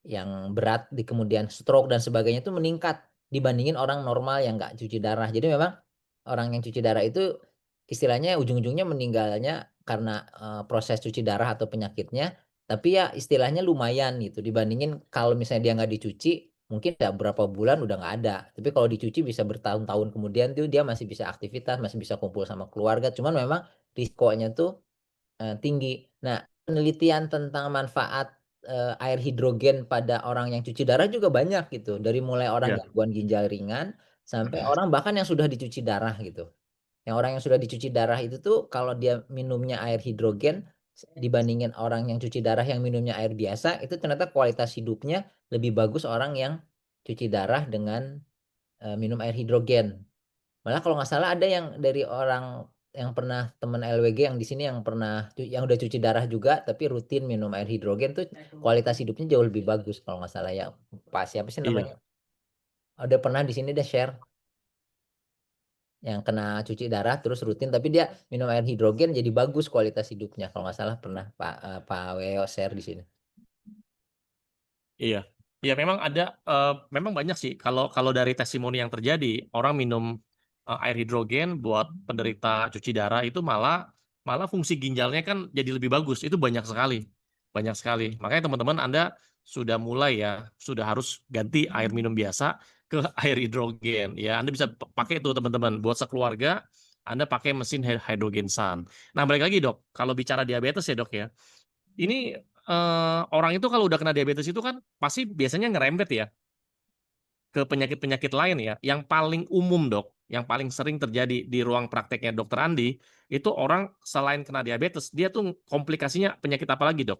yang berat di kemudian stroke dan sebagainya itu meningkat dibandingin orang normal yang nggak cuci darah. Jadi memang orang yang cuci darah itu istilahnya ujung-ujungnya meninggalnya karena, proses cuci darah atau penyakitnya, tapi ya istilahnya lumayan gitu dibandingin kalau misalnya dia nggak dicuci, mungkin ya berapa bulan udah nggak ada, tapi kalau dicuci bisa bertahun-tahun kemudian tuh dia masih bisa aktivitas, masih bisa kumpul sama keluarga, cuman memang risikonya tuh, tinggi. Nah, penelitian tentang manfaat, air hidrogen pada orang yang cuci darah juga banyak gitu, dari mulai orang Iya, gangguan ginjal ringan, sampai orang bahkan yang sudah dicuci darah gitu. Yang orang yang sudah dicuci darah itu tuh kalau dia minumnya air hidrogen, dibandingin orang yang cuci darah yang minumnya air biasa, itu ternyata kualitas hidupnya lebih bagus orang yang cuci darah dengan, minum air hidrogen. Malah kalau nggak salah ada yang dari orang yang pernah teman LWG yang di sini yang pernah yang udah cuci darah juga, tapi rutin minum air hidrogen tuh kualitas hidupnya jauh lebih bagus kalau nggak salah ya. Pak siapa sih iya. namanya? Udah pernah di sini deh share. Yang kena cuci darah terus rutin, tapi dia minum air hidrogen jadi bagus kualitas hidupnya, kalau nggak salah pernah Pak Weo share di sini. Iya. Ya memang ada, memang banyak sih kalau kalau dari testimoni yang terjadi, orang minum, air hidrogen buat penderita cuci darah itu malah malah fungsi ginjalnya kan jadi lebih bagus, itu banyak sekali, banyak sekali. Makanya teman-teman Anda sudah mulai ya, sudah harus ganti air minum biasa ke air hidrogen ya. Anda bisa pakai itu teman-teman, buat sekeluarga Anda pakai mesin Hydrogen Sun. Nah balik lagi Dok, kalau bicara diabetes ya Dok ya, ini, orang itu kalau udah kena diabetes itu kan pasti biasanya ngerembet ya, ke penyakit-penyakit lain ya, yang paling umum Dok, yang paling sering terjadi di ruang prakteknya Dokter Andi, itu orang selain kena diabetes, dia tuh komplikasinya penyakit apa lagi Dok?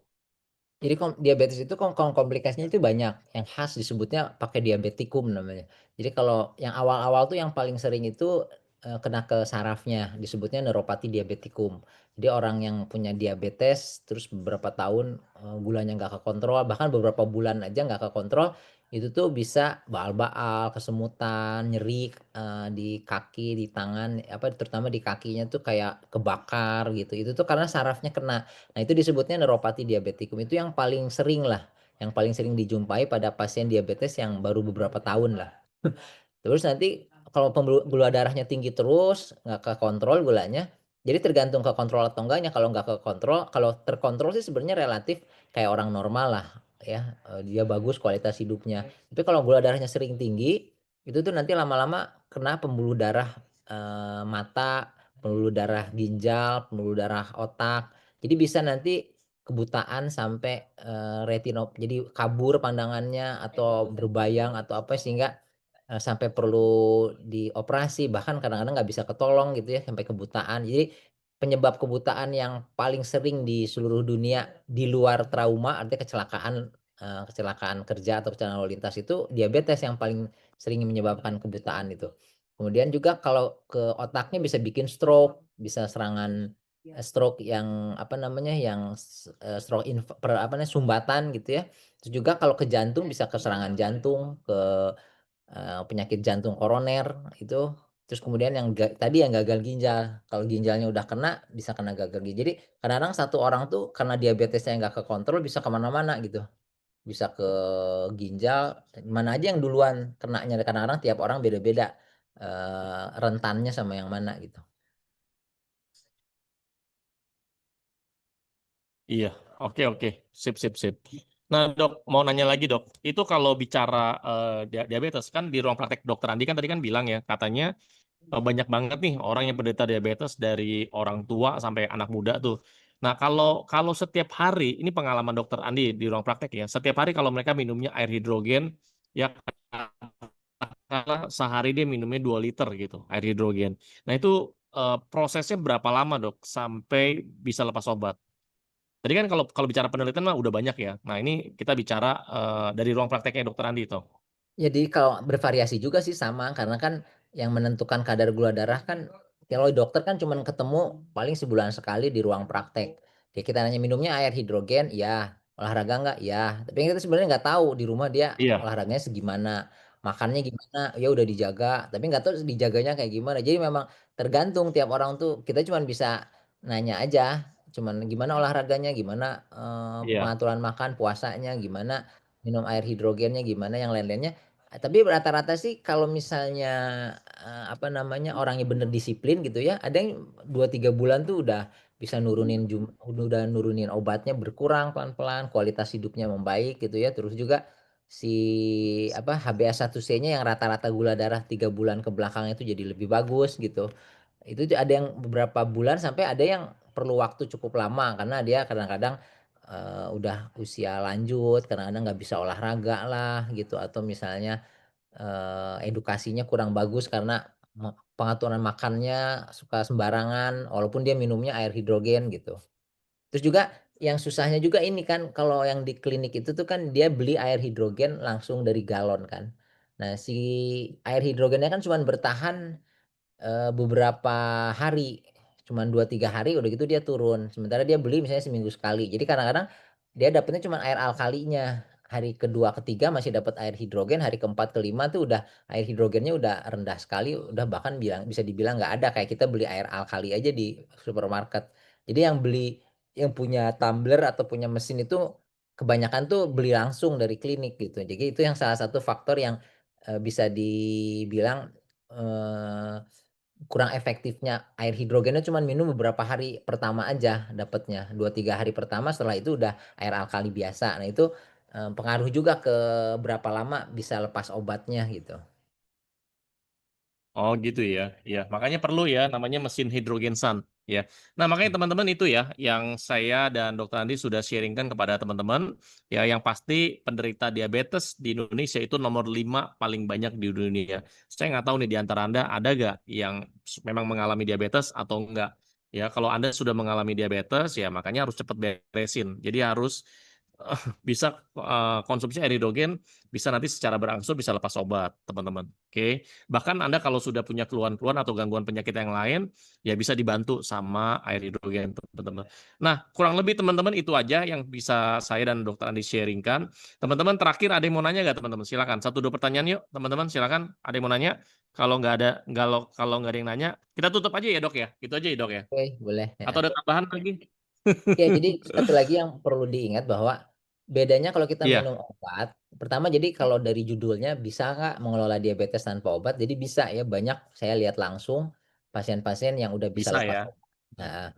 Jadi diabetes itu komplikasinya itu banyak, yang khas disebutnya pakai diabetikum namanya. Jadi kalau yang awal-awal tuh yang paling sering itu, kena ke sarafnya, disebutnya neuropati diabetikum. Jadi orang yang punya diabetes terus beberapa tahun, gulanya nggak kekontrol, bahkan beberapa bulan aja nggak kekontrol, itu tuh bisa baal-baal, kesemutan, nyeri, di kaki, di tangan, apa terutama di kakinya tuh kayak kebakar gitu, itu tuh karena sarafnya kena. Nah, itu disebutnya neuropati diabetikum, itu yang paling sering lah, yang paling sering dijumpai pada pasien diabetes yang baru beberapa tahun lah. Terus nanti kalau gula darahnya tinggi terus, nggak kekontrol gulanya, jadi tergantung kekontrol atau enggaknya, kalau nggak kekontrol kalau terkontrol sih sebenarnya relatif kayak orang normal lah ya, dia bagus kualitas hidupnya. Tapi kalau gula darahnya sering tinggi, itu tuh nanti lama-lama kena pembuluh darah, mata, pembuluh darah ginjal, pembuluh darah otak. Jadi bisa nanti kebutaan sampai, jadi kabur pandangannya atau berbayang atau apa sehingga sampai perlu dioperasi, bahkan kadang-kadang nggak bisa ketolong gitu ya, sampai kebutaan. Jadi, penyebab kebutaan yang paling sering di seluruh dunia di luar trauma, artinya kecelakaan, kecelakaan kerja atau kecelakaan lalu lintas itu diabetes yang paling sering menyebabkan kebutaan itu. Kemudian juga kalau ke otaknya bisa bikin stroke, bisa serangan, stroke yang apa namanya, yang stroke apa namanya, sumbatan gitu ya. Terus juga kalau ke jantung bisa ke serangan jantung, ke penyakit jantung koroner itu, Terus kemudian tadi yang gagal ginjal, kalau ginjalnya udah kena bisa kena gagal ginjal. Jadi kadang-kadang satu orang tuh karena diabetesnya nggak kekontrol bisa kemana-mana gitu. Bisa ke ginjal, mana aja yang duluan kenanya. Kadang-kadang tiap orang beda-beda rentannya sama yang mana gitu. Iya, oke oke, sip sip sip. Nah dok, mau nanya lagi dok, itu kalau bicara diabetes kan di ruang praktek dokter Andi kan tadi kan bilang ya, katanya banyak banget nih orang yang penderita diabetes dari orang tua sampai anak muda tuh. Nah kalau kalau setiap hari, ini pengalaman dokter Andi di ruang praktek ya, setiap hari kalau mereka minumnya air hidrogen, ya karena sehari dia minumnya 2 liter gitu, air hidrogen. Nah itu prosesnya berapa lama dok sampai bisa lepas obat? Tadi kan kalau kalau bicara penelitian mah udah banyak ya. Nah ini kita bicara dari ruang prakteknya dokter Andi itu. Jadi kalau bervariasi juga sih sama, karena kan yang menentukan kadar gula darah kan kalau dokter kan cuman ketemu paling sebulan sekali di ruang praktek. Kayak kita nanya minumnya air hidrogen, ya. Olahraga nggak? Ya. Tapi kita sebenarnya nggak tahu di rumah dia Iya, olahraganya segimana, makannya gimana, ya udah dijaga. Tapi nggak tahu dijaganya kayak gimana. Jadi memang tergantung tiap orang tuh. Kita cuman bisa nanya aja, cuman gimana olahraganya, gimana iya. pengaturan makan, puasanya, gimana minum air hidrogennya, gimana yang lain-lainnya. Tapi rata-rata sih kalau misalnya, apa namanya, orangnya bener disiplin gitu ya, ada yang 2, 3 bulan tuh udah bisa udah nurunin obatnya berkurang pelan-pelan, kualitas hidupnya membaik gitu ya. Terus juga si, apa, HbA1c-nya yang rata-rata gula darah 3 bulan ke belakang itu jadi lebih bagus gitu. Itu ada yang beberapa bulan sampai ada yang perlu waktu cukup lama karena dia kadang-kadang, udah usia lanjut, kadang-kadang nggak bisa olahraga lah gitu, atau misalnya edukasinya kurang bagus karena pengaturan makannya suka sembarangan walaupun dia minumnya air hidrogen gitu. Terus juga yang susahnya juga ini kan kalau yang di klinik itu tuh kan dia beli air hidrogen langsung dari galon kan. Nah si air hidrogennya kan cuman bertahan beberapa hari, cuman 2 3 hari udah gitu dia turun. Sementara dia beli misalnya seminggu sekali. Jadi kadang-kadang dia dapetnya cuman air alkalinya. Hari kedua, ketiga masih dapat air hidrogen, hari keempat, kelima tuh udah air hidrogennya udah rendah sekali, udah bahkan bisa dibilang nggak ada, kayak kita beli air alkali aja di supermarket. Jadi yang punya tumbler atau punya mesin itu kebanyakan tuh beli langsung dari klinik gitu. Jadi itu yang salah satu faktor yang, bisa dibilang, eee kurang efektifnya air hidrogennya cuman minum beberapa hari pertama aja dapatnya, 2 3 hari pertama, setelah itu udah air alkali biasa. Nah itu, pengaruh juga ke berapa lama bisa lepas obatnya gitu. Oh gitu ya. Ya, makanya perlu ya namanya mesin hidrogen sun ya. Nah, makanya teman-teman itu ya yang saya dan Dokter Andi sudah sharingkan kepada teman-teman ya yang pasti penderita diabetes di Indonesia itu nomor 5 paling banyak di dunia. Saya nggak tahu nih di antara Anda ada nggak yang memang mengalami diabetes atau enggak. Ya, kalau Anda sudah mengalami diabetes ya makanya harus cepat beresin. Jadi harus bisa konsumsi air hidrogen bisa nanti secara berangsur bisa lepas obat, teman-teman. Oke. Bahkan Anda kalau sudah punya keluhan-keluhan atau gangguan penyakit yang lain, ya bisa dibantu sama air hidrogen, teman-teman. Nah, kurang lebih teman-teman itu aja yang bisa saya dan Dokter Andi sharingkan. Teman-teman terakhir ada yang mau nanya nggak teman-teman? Silakan. 1 2 pertanyaan yuk, teman-teman. Silakan. Ada yang mau nanya? Kalau nggak ada, kalau nggak ada yang nanya, kita tutup aja ya dok ya. Gitu aja ya dok ya. Oke, boleh, Atau heeh. ada tambahan lagi? Ya, jadi satu lagi yang perlu diingat bahwa bedanya kalau kita Iya, minum obat, pertama jadi kalau dari judulnya bisa nggak mengelola diabetes tanpa obat, jadi bisa ya, banyak saya lihat langsung pasien-pasien yang udah bisa bisa lepas ya. obat, nah,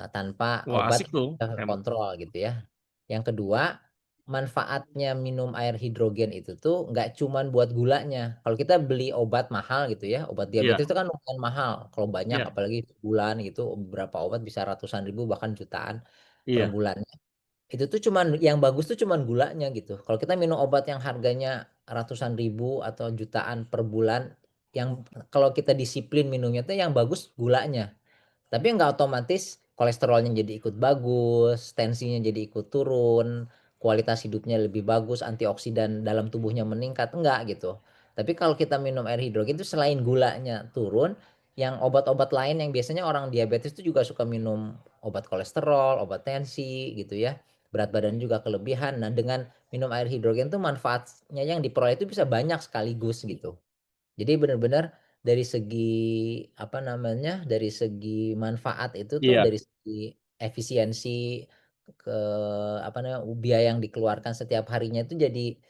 tanpa Wah obat asik tuh. Emang. kontrol gitu ya. Yang kedua, manfaatnya minum air hidrogen itu tuh nggak cuman buat gulanya. Kalau kita beli obat mahal gitu ya, obat Iya, diabetes itu kan lumayan mahal. Kalau banyak, iya, apalagi sebulan gitu, beberapa obat bisa ratusan ribu bahkan jutaan per iya. bulannya. Itu tuh cuman yang bagus tuh cuman gulanya gitu. Kalau kita minum obat yang harganya ratusan ribu atau jutaan per bulan, yang kalau kita disiplin minumnya tuh yang bagus gulanya. Tapi nggak otomatis kolesterolnya jadi ikut bagus, tensinya jadi ikut turun, kualitas hidupnya lebih bagus, antioksidan dalam tubuhnya meningkat, enggak gitu. Tapi kalau kita minum air hidrogen itu selain gulanya turun, yang obat-obat lain yang biasanya orang diabetes itu juga suka minum obat kolesterol, obat tensi gitu ya. Berat badan juga kelebihan. Nah, dengan minum air hidrogen tuh manfaatnya yang diperoleh itu bisa banyak sekaligus gitu. Jadi benar-benar dari segi apa namanya, dari segi manfaat itu tuh Iya. dari segi efisiensi ke apa namanya, biaya yang dikeluarkan setiap harinya itu jadi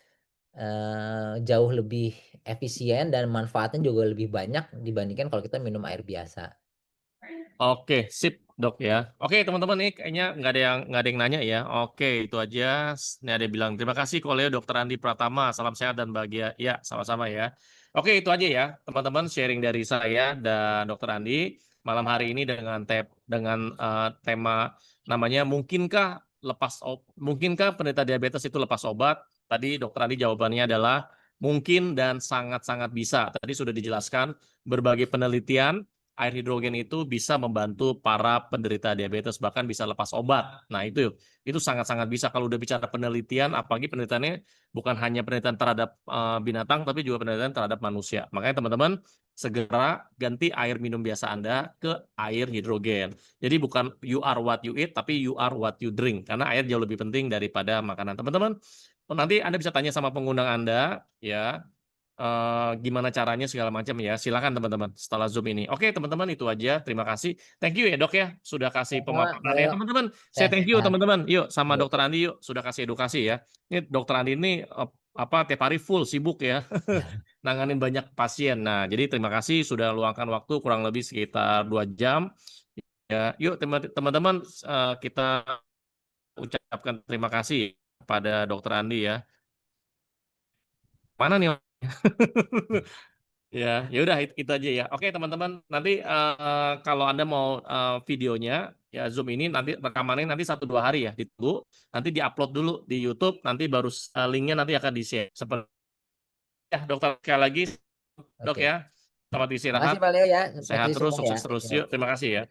jauh lebih efisien dan manfaatnya juga lebih banyak dibandingkan kalau kita minum air biasa. Oke, sip dok ya. Oke teman-teman nih kayaknya nggak ada yang nanya ya. Oke itu aja. Ini ada yang bilang terima kasih Koleo Dokter Andi Pratama. Salam sehat dan bahagia. Ya sama-sama ya. Oke itu aja ya teman-teman sharing dari saya dan Dokter Andi malam hari ini dengan tema namanya mungkinkah penderita diabetes itu lepas obat? Tadi Dokter Andi jawabannya adalah mungkin dan sangat-sangat bisa. Tadi sudah dijelaskan berbagai penelitian air hidrogen itu bisa membantu para penderita diabetes bahkan bisa lepas obat. Nah, itu sangat-sangat bisa kalau udah bicara penelitian, apalagi penelitiannya bukan hanya penelitian terhadap binatang tapi juga penelitian terhadap manusia. Makanya teman-teman segera ganti air minum biasa Anda ke air hidrogen. Jadi bukan you are what you eat tapi you are what you drink karena air jauh lebih penting daripada makanan. Teman-teman, nanti Anda bisa tanya sama pengundang Anda ya. Gimana caranya segala macam ya. Silakan teman-teman setelah Zoom ini. Oke, teman-teman itu aja. Terima kasih. Thank you ya, Dok ya, sudah kasih Sama-sama, pemaparannya. Leo. Teman-teman, saya thank you Sehat. teman-teman. Yuk sama Yuk. Dokter Andi yuk sudah kasih edukasi ya. Ini Dokter Andi ini tiap hari full sibuk ya. Nanganin banyak pasien. Nah, jadi terima kasih sudah luangkan waktu kurang lebih sekitar 2 jam. Ya, yuk teman-teman kita ucapkan terima kasih kepada Dokter Andi ya. Mana nih? Ya, ya udah itu aja ya. Oke teman-teman, nanti kalau Anda mau videonya ya Zoom ini nanti rekamannya nanti 1-2 hari ya ditunggu, nanti diupload dulu di YouTube, nanti baru linknya nanti akan di-share. Seperti ya dokter sekali lagi dok Oke. ya, selamat Makasih istirahat, Pak Leo ya. sehat Seperti terus, semua ya. sukses terus. Yuk. Yuk, terima kasih ya.